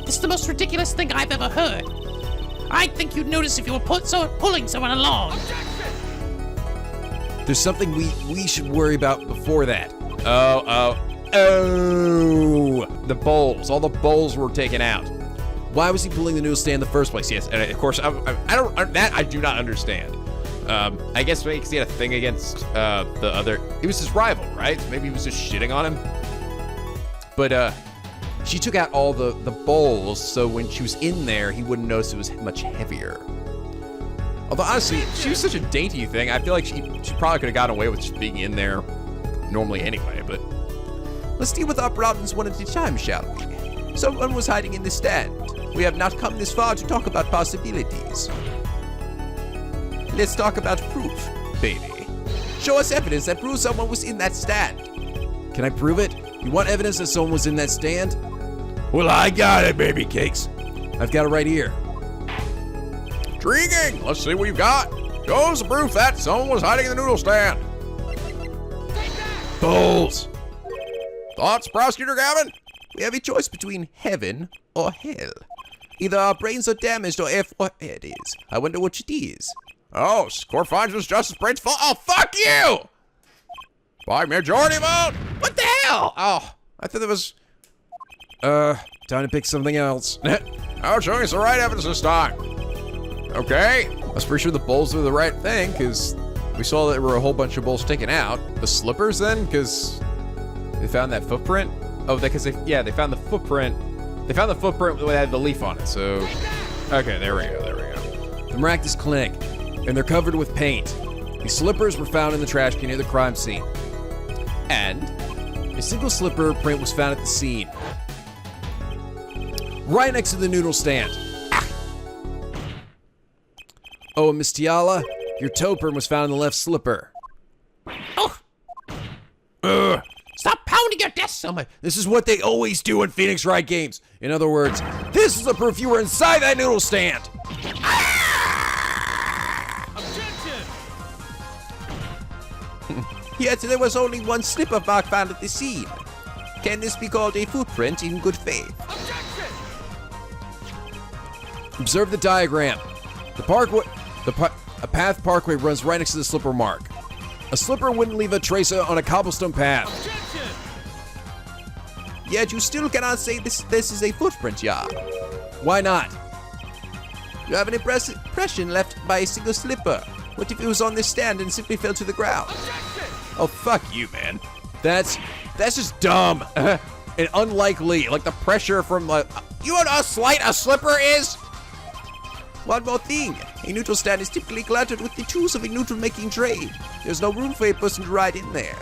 This is the most ridiculous thing I've ever heard. I'd think you'd notice if you were pulling someone along. There's something we should worry about before that. Oh! The bowls. All the bowls were taken out. Why was he pulling the noodle stand in the first place? Yes, and of course, I do not understand. I guess maybe because he had a thing against the other. He was his rival, right? So maybe he was just shitting on him. But She took out all the bowls, so when she was in there, he wouldn't notice it was much heavier. although honestly, she was such a dainty thing. I feel like she probably could have gotten away with just being in there normally anyway. But Let's deal with our problems one at a time, shall we? Someone was hiding in the stand. We have not come this far to talk about possibilities. Let's talk about proof, baby. Show us evidence that proves someone was in that stand. Can I prove it? You want evidence that someone was in that stand? well, I got it, baby cakes. I've got it right here. Intriguing. Let's see what you've got. Show us the proof that someone was hiding in the noodle stand. Bowls! Thoughts, Prosecutor Gavin? We have a choice between heaven or hell. Either our brains are damaged or it is. I wonder which it is. Oh, court finds Miss Justice Brain's fault. Oh, fuck you! By majority vote. What the hell? Oh, I thought there was. Time to pick something else. Oh, showing us the right evidence this time. Okay. I was pretty sure the bowls were the right thing, because we saw that there were a whole bunch of bowls taken out. The slippers then, because they found that footprint. Oh, because they found the footprint. They found the footprint that had the leaf on it, so. Okay, there we go. The Maractus Clinic, and they're covered with paint. These slippers were found in the trash can near the crime scene. And a single slipper print was found at the scene. Right next to the noodle stand. Oh, and Miss Tiala, your toe print was found in the left slipper. Stop pounding your desk so much. This is what they always do in Phoenix Wright games. In other words, this is the proof you were inside that noodle stand. Yet there was only one slipper mark found at the scene. Can this be called a footprint in good faith? Observe the diagram. A path parkway runs right next to the slipper mark. A slipper wouldn't leave a trace on a cobblestone path. Yet you still cannot say this is a footprint, yeah. Why not? You have an impression left by a single slipper. What if it was on this stand and simply fell to the ground? Oh, fuck you, man. That's just dumb. And unlikely. Like the pressure from you know how slight a slipper is? One more thing. A noodle stand is typically cluttered with the tools of a noodle-making trade. There's no room for a person to ride in there.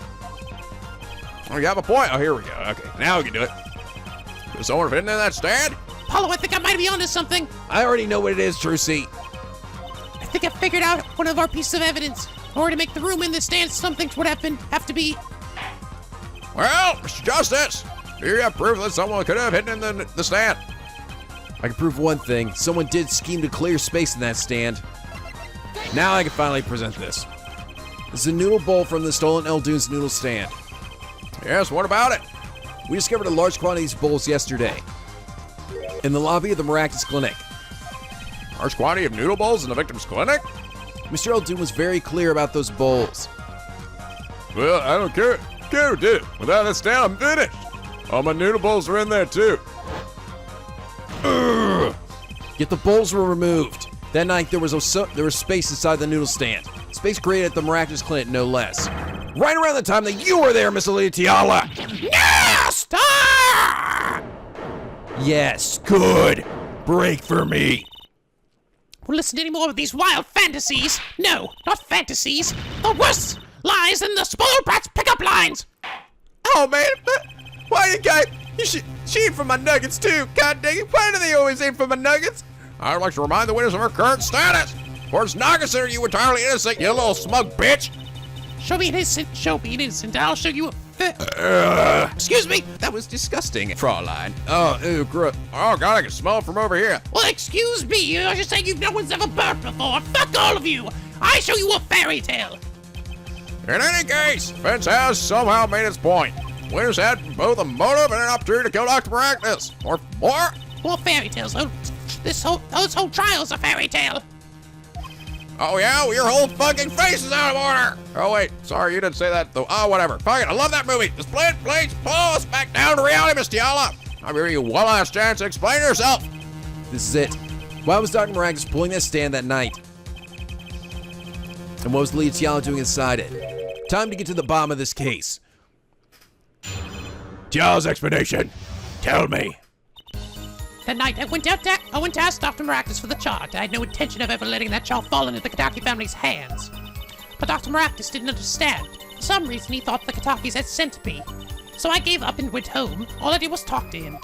Oh, you have a point. Oh, here we go. Okay, now we can do it. Is someone hidden in that stand? Apollo, I think I might be onto something. I already know what it is, Trucy. I think I figured out one of our pieces of evidence. In order to make the room in the stand, something would have to be. Well, Mr. Justice, do you have proof that someone could have hidden in the stand? I can prove one thing. Someone did scheme to clear space in that stand. Now I can finally present this. This is a noodle bowl from the stolen Eldoon's noodle stand. Yes, what about it? We discovered a large quantity of bowls yesterday in the lobby of the Maractus Clinic. Large quantity of noodle bowls in the victim's clinic? Mr. Eldoon was very clear about those bowls. Well, I don't care who did it. Without that stand, I'm finished. All my noodle bowls are in there, too. Yet the bowls were removed. That night, there was space inside the noodle stand. Space created at the Maractus Clinic, no less. Right around the time that you were there, Miss Alita Tiala! Yes! Ah! Yes, good. Break for me. Won't listen to any more of these wild fantasies. No, not fantasies. The worst lies than the spoiled brats pickup lines. Oh, man, why did she aim for my nuggets, too? God dang it, why do they always aim for my nuggets? I'd like to remind the witness of her current status. For it's not considered you entirely innocent, you little smug bitch. Show me innocent. Show me innocent. I'll show you Excuse me, that was disgusting, Fraulein. Oh, ew, gross. Oh, God, I can smell it from over here. Well, excuse me. You're just saying no one's ever burped before. Fuck all of you. I show you a fairy tale. In any case, Vince has somehow made its point. Witness had both a motive and an opportunity to kill Dr. Maractus. Or more. More fairy tales. This whole trial's a fairy tale. Oh, yeah? Well, your whole fucking face is out of order. Oh, wait. Sorry, you didn't say that, though. Oh, whatever. Fuck it. I love that movie. Just please pull us back down to reality, Miss Tiala. I'm giving you one last chance to explain yourself. This is it. Why was Dr. Maractus pulling that stand that night? And what was Alita Tiala doing inside it? Time to get to the bottom of this case. Tiala's explanation. Tell me. That night, I went to ask Dr. Maractus for the chart. I had no intention of ever letting that chart fall into the Kataki family's hands. But Dr. Maractus didn't understand. For some reason, he thought the Katakis had sent me. So I gave up and went home. All I did was talk to him.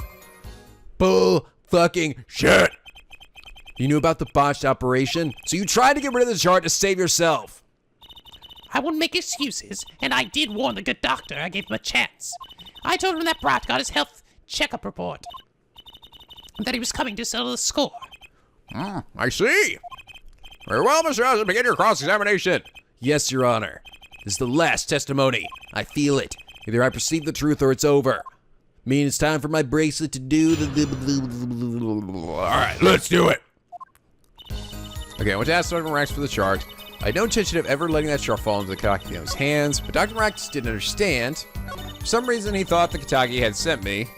Bull fucking shit. You knew about the botched operation, so you tried to get rid of the chart to save yourself. I wouldn't make excuses, and I did warn the good doctor. I gave him a chance. I told him that Brat got his health checkup report. And that he was coming to settle the score. I see. Very well, Mr. Housen, begin your cross-examination. Yes, Your Honor. This is the last testimony. I feel it. Either I perceive the truth or it's over. Mean it's time for my bracelet to do the... All right, let's do it. Okay, I went to ask Dr. Maractus for the chart. I had no intention of ever letting that chart fall into the Kataki family's hands, but Dr. Maractus didn't understand. For some reason, he thought the Kataki had sent me.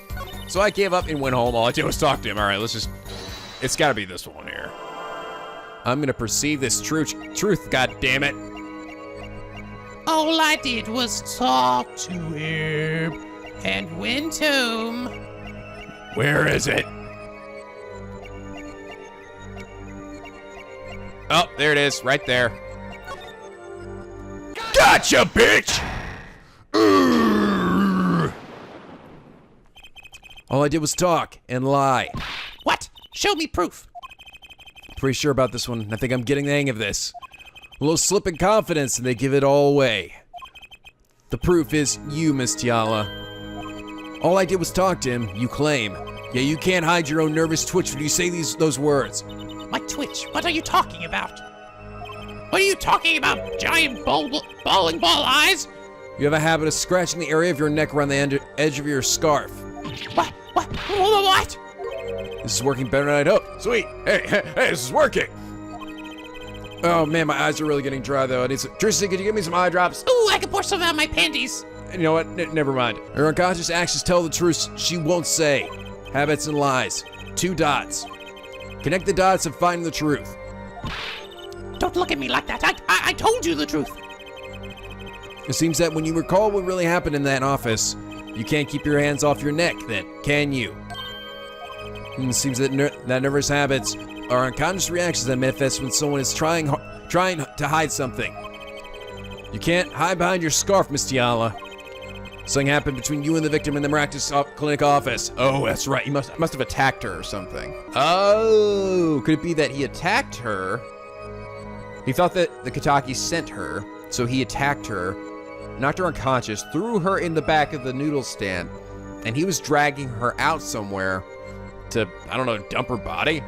So I gave up and went home. All I did was talk to him. All right, it's got to be this one here. I'm going to perceive this truth, God damn it. All I did was talk to him and went home. Where is it? Oh, there it is, right there. Gotcha, bitch! All I did was talk and lie. What? Show me proof. Pretty sure about this one. I think I'm getting the hang of this. A little slip in confidence and they give it all away. The proof is you, Miss Tiala. All I did was talk to him, you claim. Yeah, you can't hide your own nervous twitch when you say those words. My twitch? What are you talking about? What are you talking about, giant bowling ball eyes? You have a habit of scratching the area of your neck around the edge of your scarf. What? What? This is working better than I'd hoped. Sweet. Hey, this is working. Oh man, my eyes are really getting dry though. I need some... Tracy, could you give me some eye drops? Ooh, I can pour some out my panties. You know what? Never mind. Her unconscious actions tell the truth she won't say. Habits and lies. 2 dots. Connect the dots and find the truth. Don't look at me like that. I told you the truth. It seems that when you recall what really happened in that office, you can't keep your hands off your neck then, can you? It seems that nervous habits are unconscious reactions that manifest when someone is trying to hide something. You can't hide behind your scarf, Miss Tiala. Something happened between you and the victim in the Maractus clinic office. Oh, that's right. He must have attacked her or something. Oh, could it be that he attacked her? He thought that the Kataki sent her, so he attacked her, knocked her unconscious, threw her in the back of the noodle stand, and he was dragging her out somewhere to, I don't know, dump her body?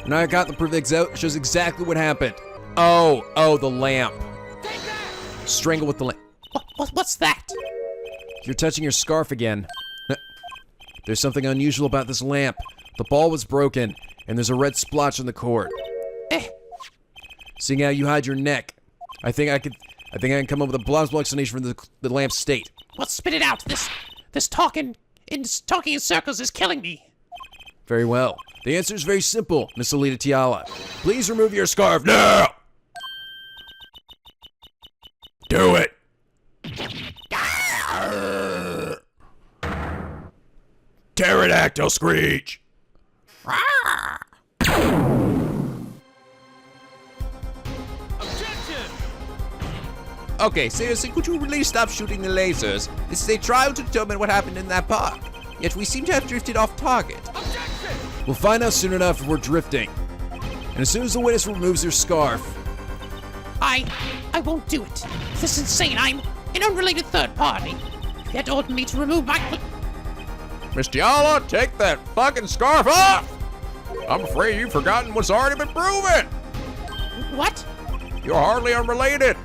And I got the proof that shows exactly what happened. Oh, the lamp. Strangle with the lamp. What's that? You're touching your scarf again. There's something unusual about this lamp. The ball was broken, and there's a red splotch on the cord. Seeing how you hide your neck, I think I can come up with a plausible explanation for the lamp's state. Well, spit it out. This talking in circles is killing me. Very well. The answer is very simple, Miss Alita Tiala. Please remove your scarf now! Do it. Pterodactyl screech. Okay, seriously, could you really stop shooting the lasers? This is a trial to determine what happened in that park. Yet we seem to have drifted off target. We'll find out soon enough if we're drifting. And as soon as the witness removes her scarf... I won't do it. This is insane. I'm an unrelated third party. You had ordered me to remove my... Miss Tiala, take that fucking scarf off! I'm afraid you've forgotten what's already been proven! What? You're hardly unrelated.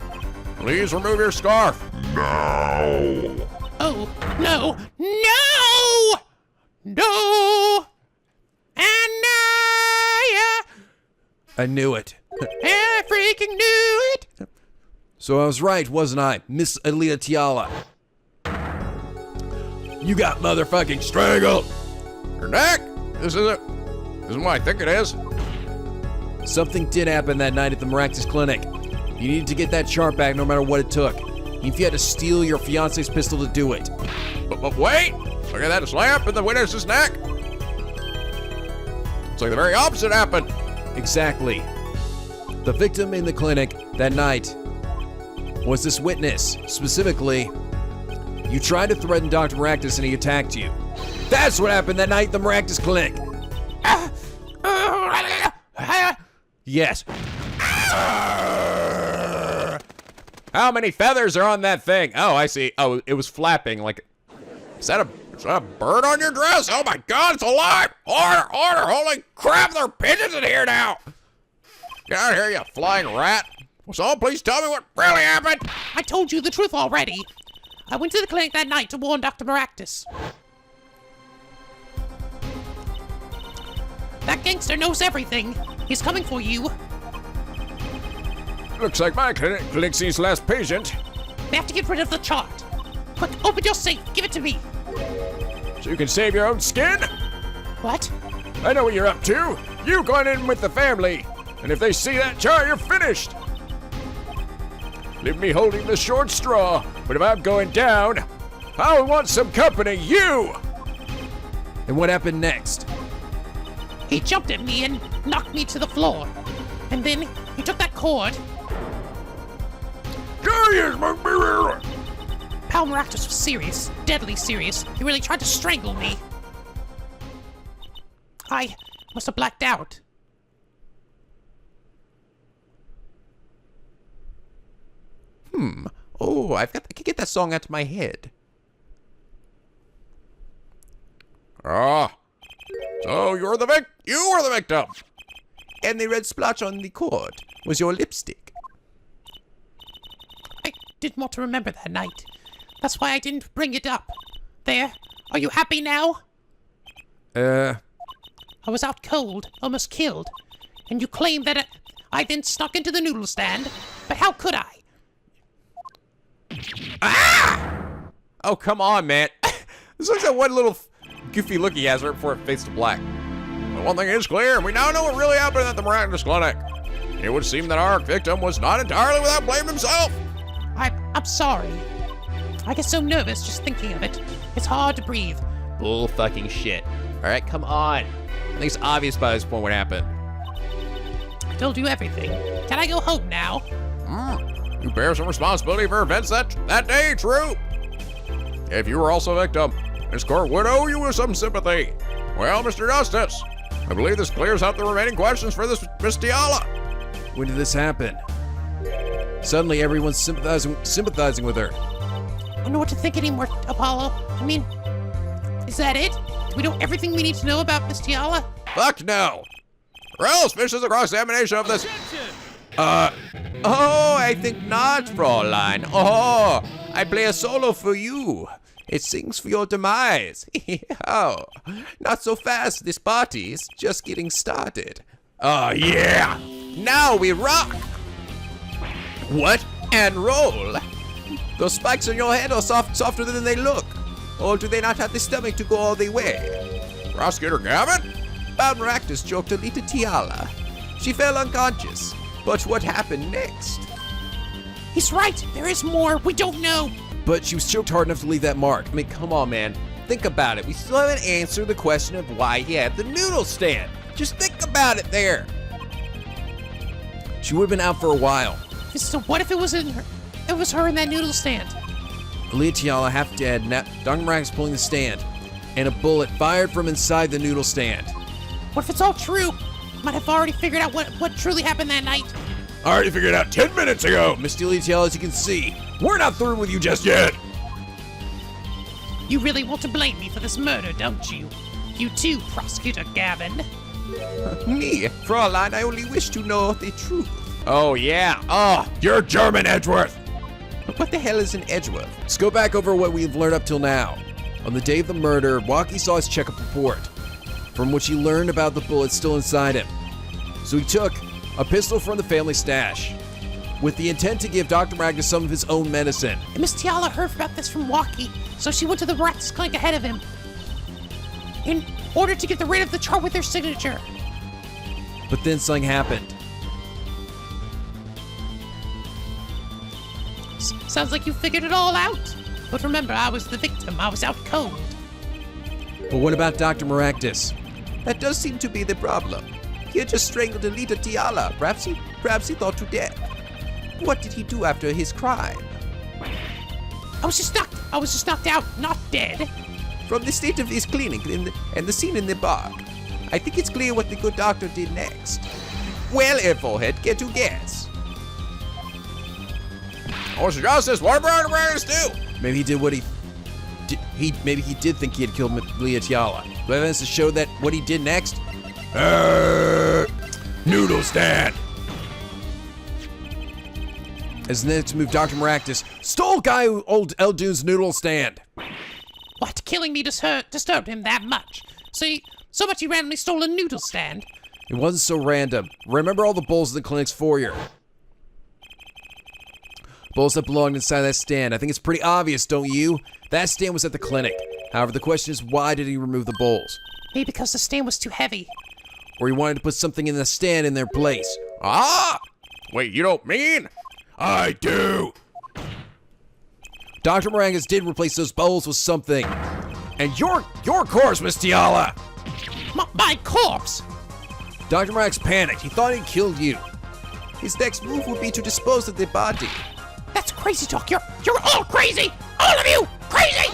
Please remove your scarf. Now. Oh, no. No! No! And I knew it. I freaking knew it! So I was right, wasn't I, Miss Alita Tiala? You got motherfucking strangled! Your neck? This isn't what I think it is. Something did happen that night at the Maractus clinic. You needed to get that chart back no matter what it took. Even if you had to steal your fiance's pistol to do it. But wait! Look at that lamp in the witness's neck! It's like the very opposite happened. Exactly. The victim in the clinic that night was this witness. Specifically, you tried to threaten Dr. Maractus and he attacked you. That's what happened that night at the Maractus clinic. Yes. How many feathers are on that thing? Oh, I see. Oh, it was flapping like... Is that a bird on your dress? Oh my god, it's alive! Order! Holy crap, there are pigeons in here now! Get out of here, you flying rat! Will someone please tell me what really happened? I told you the truth already. I went to the clinic that night to warn Dr. Maractus. That gangster knows everything. He's coming for you. Looks like my clinic sees less patient. We have to get rid of the chart. Quick, open your safe. Give it to me. So you can save your own skin? What? I know what you're up to. You going in with the family. And if they see that chart, you're finished. Leave me holding the short straw. But if I'm going down, I want some company, you! And what happened next? He jumped at me and knocked me to the floor. And then he took that cord. Pal Maractus was serious, deadly serious. He really tried to strangle me. I must have blacked out. Oh, I can get that song out of my head. Ah. So you were the victim. And the red splotch on the cord was your lipstick. I didn't want to remember that night. That's why I didn't bring it up. There. Are you happy now? I was out cold, almost killed. And you claim that I then snuck into the noodle stand. But how could I? Oh, come on, man. This looks like one little goofy look he has right before it fades to black. But one thing is clear, we now know what really happened at the Maractus clinic. It would seem that our victim was not entirely without blame himself. I'm sorry. I get so nervous just thinking of it. It's hard to breathe. Bull fucking shit. All right, come on. I think it's obvious by this point what happened. I told you everything. Can I go home now? You bear some responsibility for events that day, true. If you were also a victim, this court would owe you some sympathy. Well, Mr. Justice, I believe this clears up the remaining questions for this Miss Tiala. When did this happen? Suddenly everyone's sympathizing with her. I don't know what to think anymore, Apollo. I mean, is that it? Do we know everything we need to know about Miss Tiala? Fuck no. Or else finishes the cross-examination of this. Oh, I think not, Fräulein. Oh, I play a solo for you. It sings for your demise. Oh, not so fast. This party's just getting started. Oh, yeah. Now we rock. What? And roll. Those spikes on your head are softer than they look. Or do they not have the stomach to go all the way? Prosecutor Gavin? Balmaractus choked Alita Tiala. She fell unconscious. But what happened next? He's right. There is more. We don't know. But she was choked hard enough to leave that mark. I mean, come on, man. Think about it. We still haven't answered the question of why he had the noodle stand. Just think about it there. She would have been out for a while. So what if it was in her? It was her in that noodle stand. Alita Tiala half dead. Now Dr. Marax pulling the stand. And a bullet fired from inside the noodle stand. What if it's all true? Might have already figured out what truly happened that night. I already figured it out 10 minutes ago. Miss Alita Tiala, as you can see, We're not through with you just yet. You really want to blame me for this murder, don't you? You too, Prosecutor Gavin. me, Fräulein, I only wish to know the truth. Oh, yeah. Oh, you're German, Edgeworth. What the hell is an Edgeworth? Let's go back over what we've learned up till now. On the day of the murder, Walkie saw his checkup report, from which he learned about the bullet still inside him. So he took a pistol from the family stash, with the intent to give Dr. Magnus some of his own medicine. And Miss Tiala heard about this from Walkie, so she went to the practice clinic ahead of him in order to get rid of the chart with their signature. But then something happened. Sounds like you figured it all out. But remember, I was the victim. I was out cold. But what about Dr. Maractus? That does seem to be the problem. He had just strangled Alita Tiala. Perhaps he thought to death. What did he do after his crime? I was just knocked out, not dead. From the state of his clinic and the scene in the bar, I think it's clear what the good doctor did next. Well, Airforehead, get to guess. Oh, Mr. Justice, what about Brandis do? Maybe he did what he did. Maybe he did think he had killed Leah Tiala. But evidence to show that what he did next. Noodle stand. As the next move, Dr. Maractus stole Guy Old Eldune's noodle stand. What? Killing me disturbed him that much? So much he randomly stole a noodle stand? It wasn't so random. Remember all the bowls in the clinic's foyer. Bowls that belonged inside that stand. I think it's pretty obvious, don't you? That stand was at the clinic. However, the question is, why did he remove the bowls? Maybe because the stand was too heavy. Or he wanted to put something in the stand in their place. Ah! Wait, you don't mean? I do. Dr. Morangas did replace those bowls with something. And your corpse, Miss Tiala. My corpse! Dr. Morangas panicked. He thought he'd killed you. His next move would be to dispose of the body. That's crazy talk. You're all crazy! All of you! Crazy!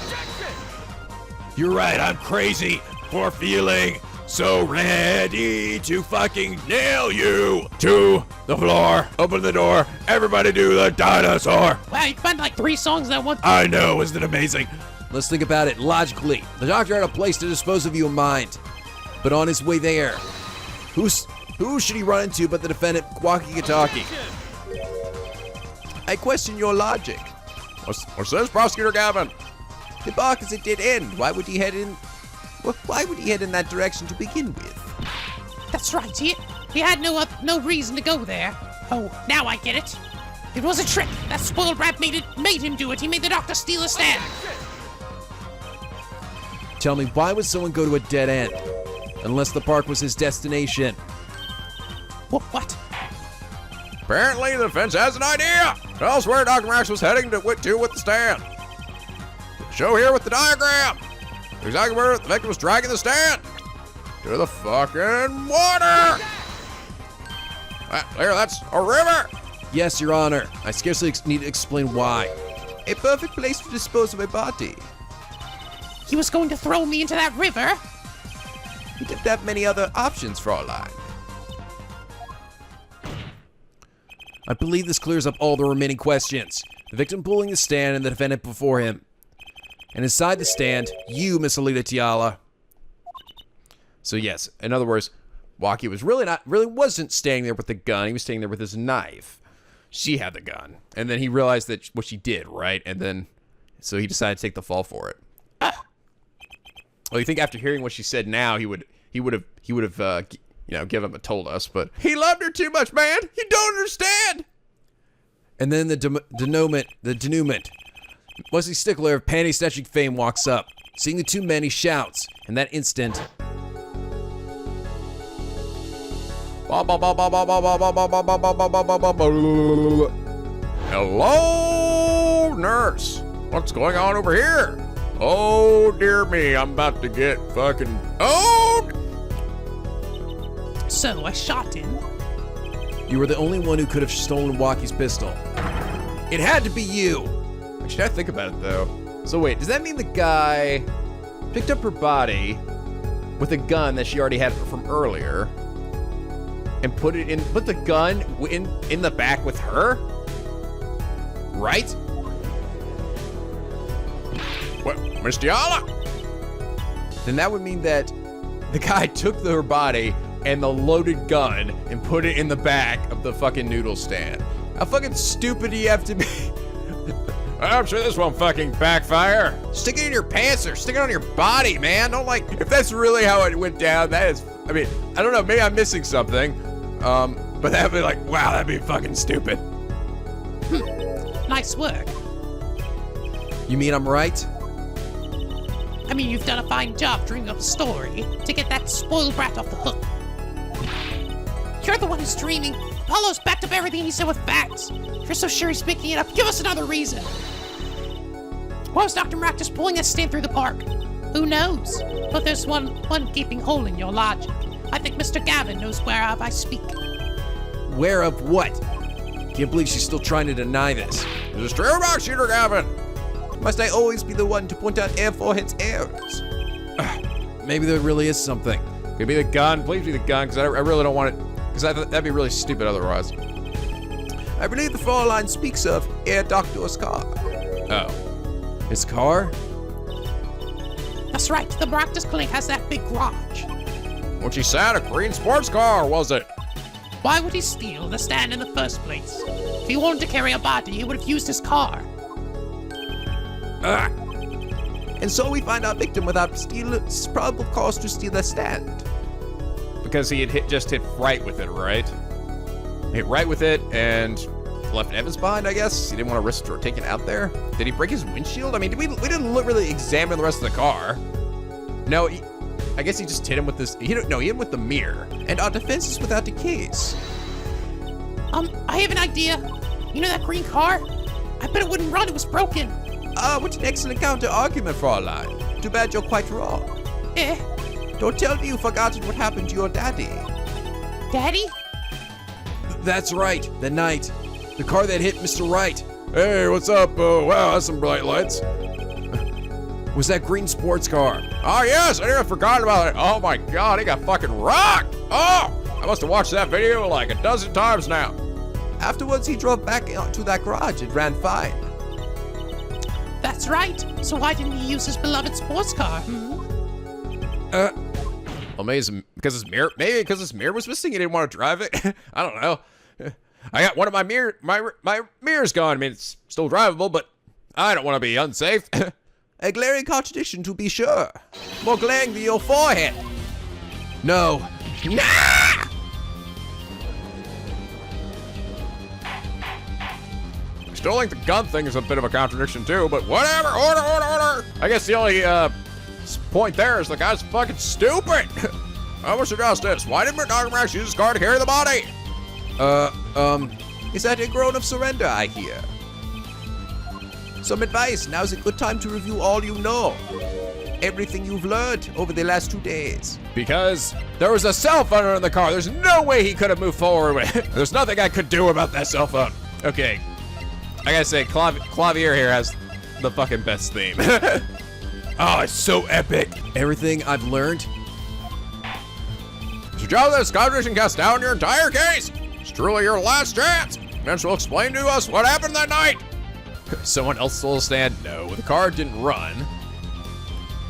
You're right, I'm crazy for feeling so ready to fucking nail you to the floor. Open the door. Everybody do the dinosaur. Wow, you found like 3 songs that one. I know, isn't it amazing? Let's think about it logically. The doctor had a place to dispose of you in mind. But on his way there, who should he run into but the defendant, Walkie-Talkie? I question your logic. What's this, Prosecutor Gavin? The bark is a dead end. Why would he head in that direction to begin with? That's right. He had no reason to go there. Oh, now I get it. It was a trick. That spoiled rat made him do it. He made the doctor steal a stand. Tell me, why would someone go to a dead end? Unless the park was his destination. What? Apparently, the defense has an idea. Tell us where Dr. Max was heading to with the stand. Show here with the diagram. Exactly where the victim was dragging the stand. to the fucking water! There, that's a river! Yes, Your Honor. I scarcely need to explain why. A perfect place to dispose of a body. He was going to throw me into that river. He didn't have many other options, Fraulein. I believe this clears up all the remaining questions. The victim pulling the stand and the defendant before him. And inside the stand, you, Miss Alita Tiala. So yes, in other words, Waki was really wasn't standing there with the gun. He was standing there with his knife. She had the gun, and then he realized that what she did, right? And then, so he decided to take the fall for it. Well, you think after hearing what she said now, he would have given up and told us, but He loved her too much, man! You don't understand! And then the denouement. Wesley Stickler of panty snatching fame walks up. Seeing the two men, he shouts. In that instant, Hello, nurse. What's going on over here? Oh, dear me, I'm about to get fucking... Oh! So I shot him. you were the only one who could have stolen Waki's pistol. It had to be you. actually, I think about it though. So wait, does that mean the guy picked up her body with a gun that she already had from earlier and put the gun in the back with her? Right? What, Miss Tiala? Then that would mean that the guy took her body and the loaded gun and put it in the back of the fucking noodle stand. How fucking stupid do you have to be? I'm sure this won't fucking backfire. Stick it in your pants or stick it on your body, man. Don't if that's really how it went down, that is, I mean, I don't know, maybe I'm missing something. But that'd be like, wow, that'd be fucking stupid. Nice work. You mean I'm right? I mean, you've done a fine job dreaming up a story to get that spoiled brat off the hook. You're the one who's dreaming. Apollo's backed up everything he said with facts. If you're so sure he's making it up, give us another reason. Why was Dr. Mack just pulling that stand through the park? Who knows? But there's one gaping hole in your logic. I think Mr. Gavin knows whereof I speak. Where of what? Can't believe she's still trying to deny this. Is this true about Shooter Gavin? Must I always be the one to point out Air Forehead's errors? Maybe there really is something. Could be the gun. Please be the gun, because I really don't want it. Because that'd be really stupid otherwise. I believe the Fraulein speaks of Air Doctor's car. Oh. His car? That's right, the practice clinic has that big garage. What she said, a green sports car, was it? Why would he steal the stand in the first place? If he wanted to carry a body, he would have used his car. And so we find our victim without probable cause to steal the stand. Because he had just hit right with it, right? Hit right with it and left Evans behind, I guess. He didn't want to risk taking it out there. Did he break his windshield? I mean, we didn't really examine the rest of the car. No, I guess he just hit him with this. He hit him with the mirror. And our defense is without the case. I have an idea. You know that green car? I bet it wouldn't run, it was broken. What an excellent counter-argument, Fraulein. Too bad you're quite wrong. Don't tell me you've forgotten what happened to your daddy. Daddy? That's right, the night. The car that hit Mr. Wright. Hey, what's up? Wow, that's some bright lights. Was that green sports car. Oh, yes, I forgot about it. Oh, my God, he got fucking rocked. Oh, I must have watched that video like a dozen times now. Afterwards, he drove back to that garage and ran fine. That's right. So why didn't he use his beloved sports car? Well, maybe because his mirror was missing. He didn't want to drive it. I don't know. I got one of my mirrors gone. I mean, it's still drivable, but I don't want to be unsafe. A glaring contradiction, to be sure. More glaring than your forehead. No. Nah! I still think the gun thing is a bit of a contradiction too, but whatever. Order. I guess the only point there is the guy's fucking stupid. Mr. Justice, why didn't Dr. Max use his car to carry the body? Is that a groan of surrender, I hear? Some advice. Now's a good time to review all you know. everything you've learned over the last 2 days? Because there was a cell phone in the car. There's no way he could have moved forward with it. There's nothing I could do about that cell phone. Okay. I gotta say, Clavier here has the fucking best theme. Oh, it's so epic. Everything I've learned? Mr. Joe, the Scottish cast down your entire case. It's truly your last chance. Vince will explain to us what happened that night. Someone else will stand. No, the car didn't run.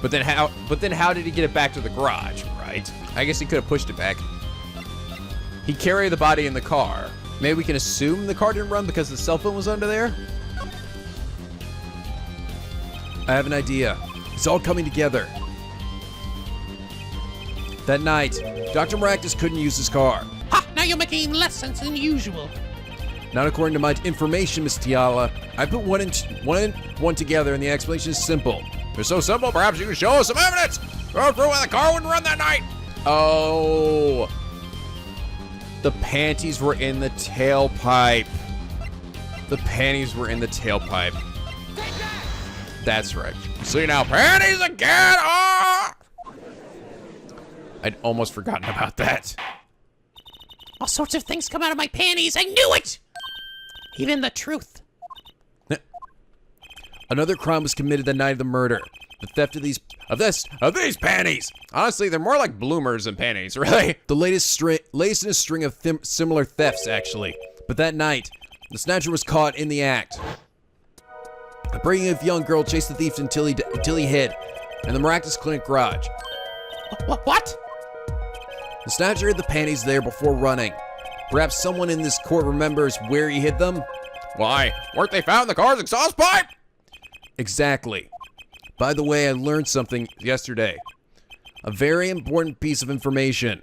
But then how did he get it back to the garage, right? I guess he could have pushed it back. He carried the body in the car. Maybe we can assume the car didn't run because the cell phone was under there? I have an idea. It's all coming together. That night, Dr. Maractus couldn't use his car. Ha! Now you're making less sense than usual. Not according to my information, Miss Tiala. I put one and one together, and the explanation is simple. It's so simple, perhaps you can show us some evidence. Go through why the car wouldn't run that night. Oh. The panties were in the tailpipe. The panties were in the tailpipe. That's right. See now, panties again. Ah! I'd almost forgotten about that. All sorts of things come out of my panties. I knew it! Even the truth. Another crime was committed the night of the murder. The theft of these panties. Honestly, they're more like bloomers than panties, really. the latest in a string of similar thefts, actually. But that night, the snatcher was caught in the act. A brave young girl chased the thief until he hid in the Maractus Clinic garage. What? The snatcher hid the panties there before running. Perhaps someone in this court remembers where he hid them? Why? Weren't they found in the car's exhaust pipe? Exactly. By the way, I learned something yesterday. A very important piece of information.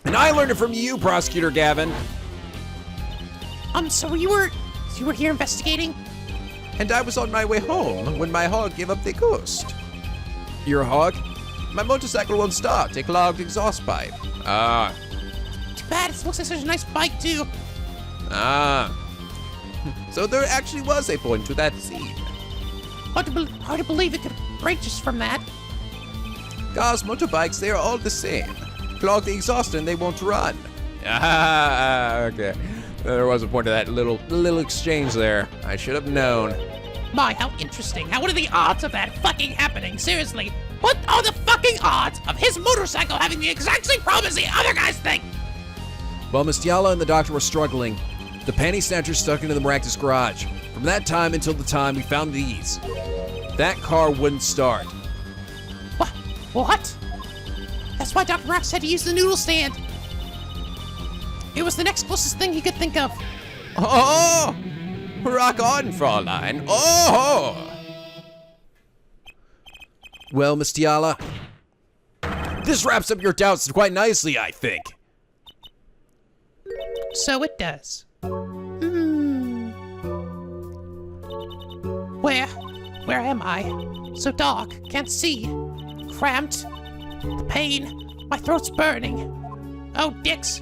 And I learned it from you, Prosecutor Gavin. So you were here investigating? And I was on my way home when my hog gave up the ghost. Your hog? My motorcycle won't start. It clogged exhaust pipe. Too bad. It looks like such a nice bike, too. So there actually was a point to that scene. Hard to believe it could break just from that. Cars, motorbikes, they are all the same. Clog the exhaust and they won't run. Okay. There was a point to that little exchange there. I should have known. My, how interesting. What are the odds of that fucking happening? Seriously, what are the fucking odds of his motorcycle having the exact same problem as the other guy's thing? While Miss Tiala and the doctor were struggling, the panty snatcher stuck into the Maractus garage. From that time until the time we found these, that car wouldn't start. What? That's why Dr. Rock said to use the noodle stand. It was the next closest thing he could think of. Oh! Rock on, Fraulein. Oh! Well, Miss Tiala, this wraps up your doubts quite nicely, I think. So it does. Where am I? So dark, can't see. Cramped. The pain. My throat's burning. Oh, dicks.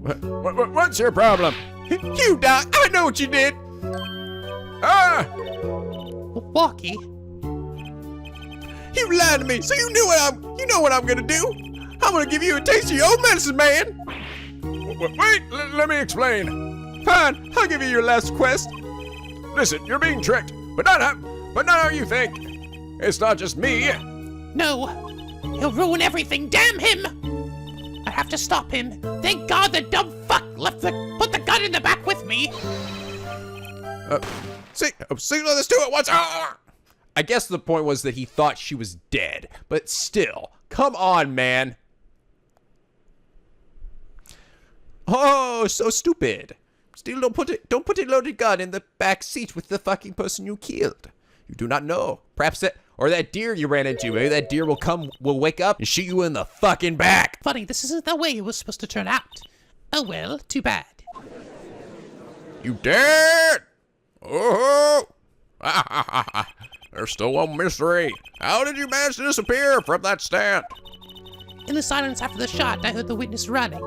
What's your problem? You, Doc, I know what you did. Walkie. You lied to me, so you know what I'm gonna do. I'm gonna give you a taste of your own medicine, man. Wait, let me explain. Fine, I'll give you your last request. Listen, you're being tricked, but not how you think. It's not just me. No, he'll ruin everything. Damn him! I have to stop him. Thank God the dumb fuck put the gun in the back with me. Let's do it once. I guess the point was that he thought she was dead, but still, come on, man. Oh, so stupid. Still, don't put a loaded gun in the back seat with the fucking person you killed. You do not know. Perhaps that deer you ran into, maybe that deer will wake up and shoot you in the fucking back. Funny, this isn't the way it was supposed to turn out. Oh well, too bad. You dead? Oh! There's still one mystery. How did you manage to disappear from that stand? In the silence after the shot, I heard the witness running.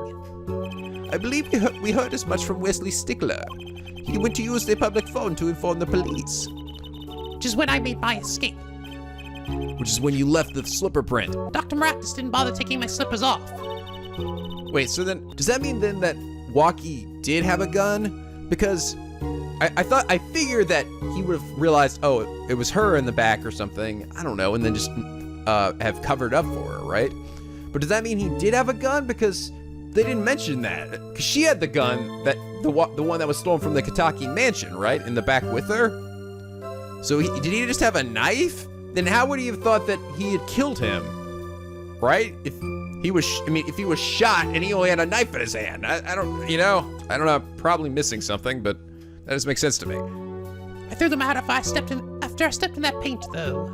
I believe we heard as much from Wesley Stickler. He went to use the public phone to inform the police. Which is when I made my escape. which is when you left the slipper print. Dr. Maractus didn't bother taking my slippers off. Wait, so then, does that mean then that Walkie did have a gun? Because I figured that he would have realized, oh, it was her in the back or something, I don't know, and then just have covered up for her, right? But does that mean he did have a gun? Because they didn't mention that. Because she had the gun, that the one that was stolen from the Kitaki mansion, right? In the back with her? So did he just have a knife? Then how would he have thought that he had killed him? Right? If he was shot and he only had a knife in his hand. I don't know, I'm probably missing something, but that doesn't make sense to me. I threw them out after I stepped in that paint, though.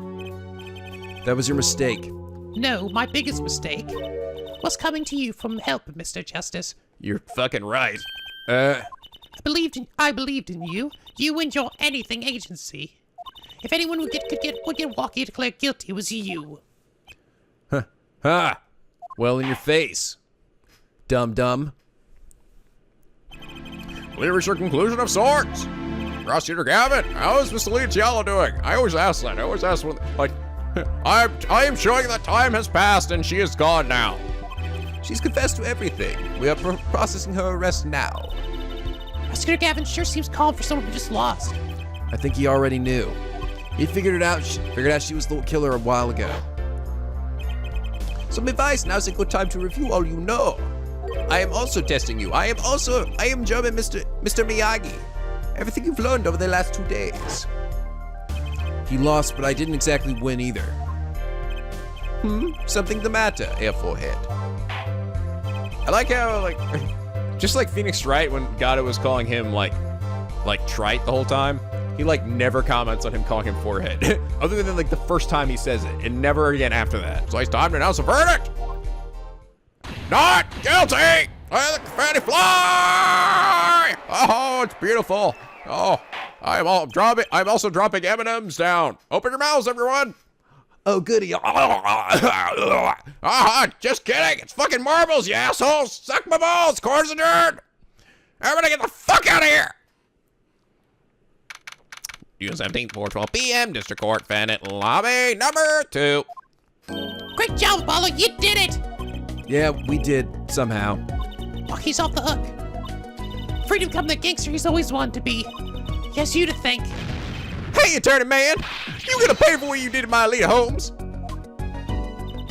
That was your mistake. No, my biggest mistake was coming to you from help, Mr. Justice. You're fucking right. I believed in you. You and your anything agency. If anyone would get Walkie declared guilty, it was you. Ha! Well, in your face. Dum-dum. We reached a conclusion of sorts. Prosecutor Gavin, how is Mr. Lichiala doing? I always ask that. I always ask when, like, I am showing that time has passed and she is gone now. She's confessed to everything. We are processing her arrest now. Prosecutor Gavin sure seems calm for someone who just lost. I think he already knew. He figured out she was the killer a while ago. Some advice, now's a good time to review all you know. I am also testing you. I am German Mr. Miyagi. Everything you've learned over the last 2 days. He lost, but I didn't exactly win either. Something the matter, Air Forehead. I like how, like, just like Phoenix Wright when Gato was calling him, like trite the whole time, he, like, never comments on him calling him Forehead. Other than, like, the first time he says it, and never again after that. So it's time to announce a verdict. Not guilty! Let the confetti fly! Oh, it's beautiful. Oh, I'm also dropping M&Ms down. Open your mouths, everyone. Oh, goody. Just kidding. It's fucking marbles, you assholes. Suck my balls, corns of dirt. Everybody get the fuck out of here. June 17th, 4:12 p.m. District Court, Fennett Lobby number 2. Great job, Apollo. You did it. Yeah, we did, somehow. Walkie's off the hook. Free to become the gangster he's always wanted to be. He has you to thank. Hey, attorney man. You gonna pay for what you did to my Alita Holmes?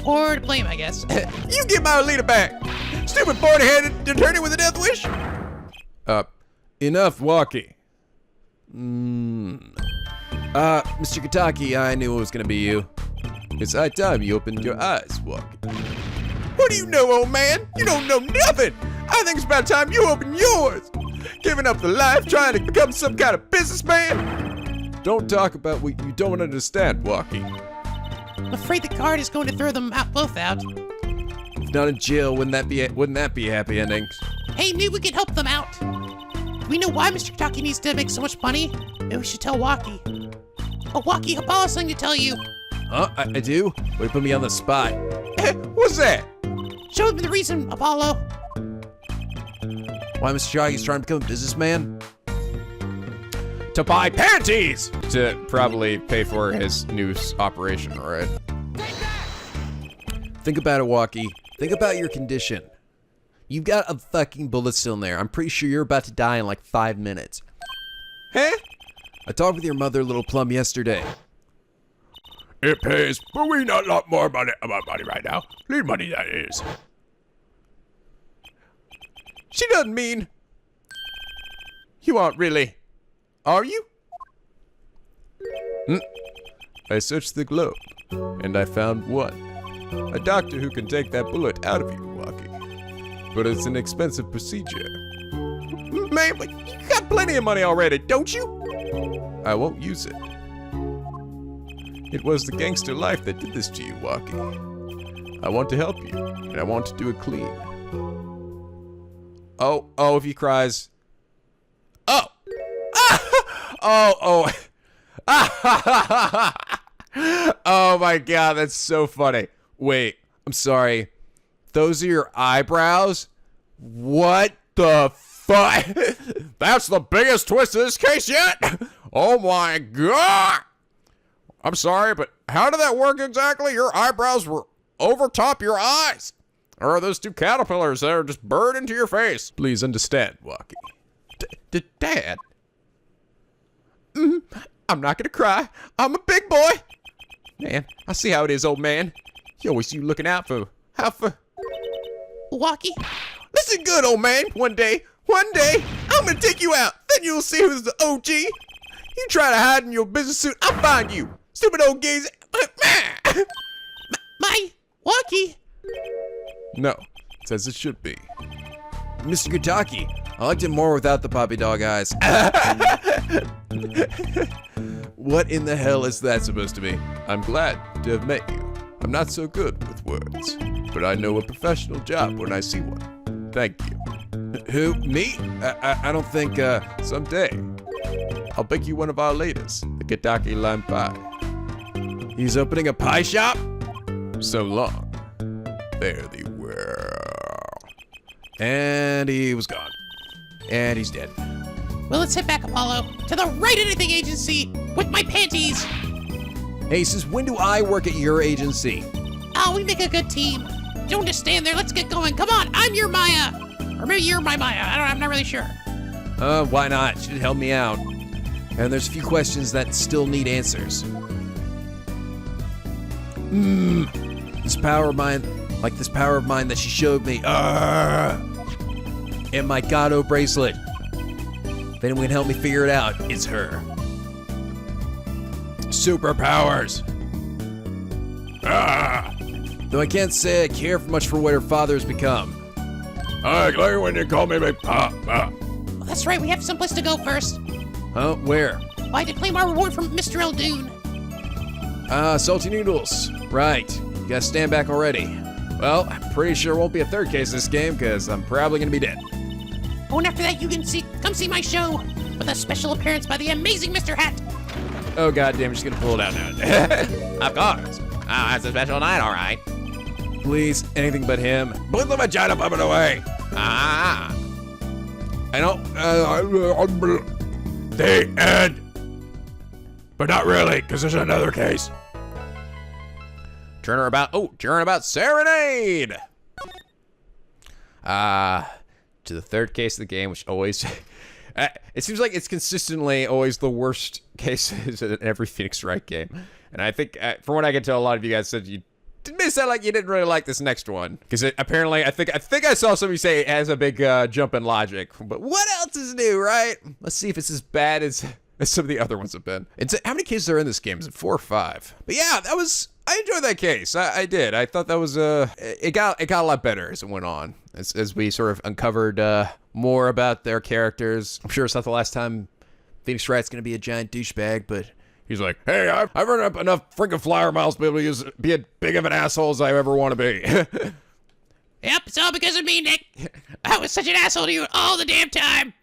Or to blame, I guess. You get my Alita back. Stupid board-headed attorney with a death wish. Enough, Walkie. Mr. Kitaki, I knew it was gonna be you. It's high time you opened your eyes, Walkie. What do you know, old man? You don't know nothing. I think it's about time you open yours. Giving up the life, trying to become some kind of businessman. Don't talk about what you don't understand, Walkie. I'm afraid the guard is going to throw them both out. If not in jail, wouldn't that be a happy ending? Hey, maybe we can help them out. We know why Mr. Kitaki needs to make so much money. Maybe we should tell Walkie. Oh, Walkie, Apollo has something to tell you. Huh? I do? Way to put me on the spot. What's that? Show him the reason, Apollo. Why Mr. Kitaki's trying to become a businessman? To buy panties! To probably pay for his new operation, right? Think about it, Walkie. Think about your condition. You've got a fucking bullet still in there. I'm pretty sure you're about to die in like 5 minutes. Huh? I talked with your mother, Little Plum, yesterday. It pays, but we not a lot more about money right now. Need money, that is. She doesn't mean you aren't really, are you? I searched the globe, and I found one. A doctor who can take that bullet out of you, Walkie. But it's an expensive procedure. Man, but you got plenty of money already, don't you? I won't use it. It was the gangster life that did this to you, Walkie. I want to help you, and I want to do it clean. Oh, if he cries. Oh. Oh. Oh my god, that's so funny. Wait, I'm sorry. Those are your eyebrows? What the fuck? That's the biggest twist of this case yet. Oh my god. I'm sorry, but how did that work exactly? Your eyebrows were over top your eyes. Or are those two caterpillars that are just burned into your face? Please understand, Walkie. Dad? I'm not gonna cry. I'm a big boy. Man, I see how it is, old man. You always you looking out for, Walkie? Listen good, old man. One day, I'm gonna take you out. Then you'll see who's the OG. You try to hide in your business suit, I'll find you. Stupid old gaze. My Walkie? No, it's as it should be. Mr. Gutaki, I liked it more without the puppy dog eyes. What in the hell is that supposed to be? I'm glad to have met you. I'm not so good with words, but I know a professional job when I see one. Thank you. Who? Me? I don't think, Someday, I'll bake you one of our latest, the Gutaki lime pie. He's opening a pie shop? So long. Fare thee well. And he was gone. And he's dead. Well, let's head back, Apollo, to the Right Anything Agency with my panties. Hey, since when do I work at your agency? Oh, we make a good team. Don't just stand there. Let's get going. Come on, I'm your Maya. Or maybe you're my Maya. I'm not really sure. Why not? Should help me out. And there's a few questions that still need answers. This power of mine, like this power of mine that she showed me. And my Gato bracelet. If anyone can help me figure it out, it's her. Superpowers. Though I can't say I care much for what her father has become. I like when you call me Big Papa. Well, that's right. We have someplace to go first. Huh? Where? Why, to claim our reward from Mr. Eldoon. Salty noodles. Right. You gotta stand back already. Well, I'm pretty sure it won't be a third case this game, because I'm probably gonna be dead. Oh, and after that, you can come see my show with a special appearance by the amazing Mr. Hat. Oh, goddamn, she's gonna pull it out now. Of course. Oh, that's a special night, all right. Please, anything but him. Put the vagina puppet away. Ah. I don't. The end. But not really, because there's another case. Turnabout Serenade! To the third case of the game, which always... it seems like it's consistently always the worst cases in every Phoenix Wright game. And I think, from what I can tell, a lot of you guys said you didn't sound like you didn't really like this next one. Because apparently, I think I saw somebody say it has a big jump in logic. But what else is new, right? Let's see if it's as bad as some of the other ones have been. How many cases are in this game? Is it 4 or 5? But yeah, I enjoyed that case. I did. I thought that was it got a lot better as it went on. As we sort of uncovered more about their characters. I'm sure it's not the last time Phoenix Wright's gonna be a giant douchebag, but He's like, hey, I've run up enough freaking flyer miles to be able to be as big of an asshole as I ever want to be. Yep, it's all because of me, Nick. I was such an asshole to you all the damn time.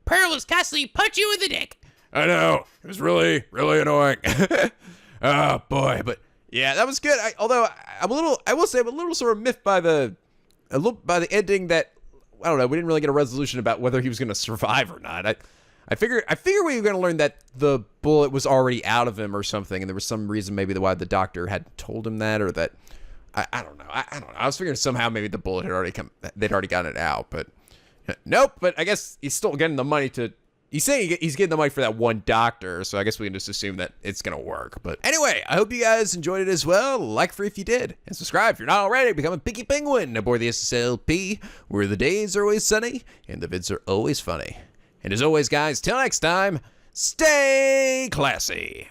Pearl was constantly punch you in the dick. I know. It was really, really annoying. Oh, boy. But yeah, that was good. Although I'm a little sort of miffed by the ending that, I don't know, we didn't really get a resolution about whether he was going to survive or not. I figure we were going to learn that the bullet was already out of him or something, and there was some reason maybe why the doctor had told him that, or that, I don't know. I don't know. I was figuring somehow maybe the bullet had already they'd already gotten it out, but nope. But I guess he's still getting the money to. He's saying he's getting the money for that one doctor, so I guess we can just assume that it's going to work. But anyway, I hope you guys enjoyed it as well. Like for if you did. And subscribe if you're not already. Become a Picky Penguin aboard the SSLP, where the days are always sunny and the vids are always funny. And as always, guys, till next time, stay classy.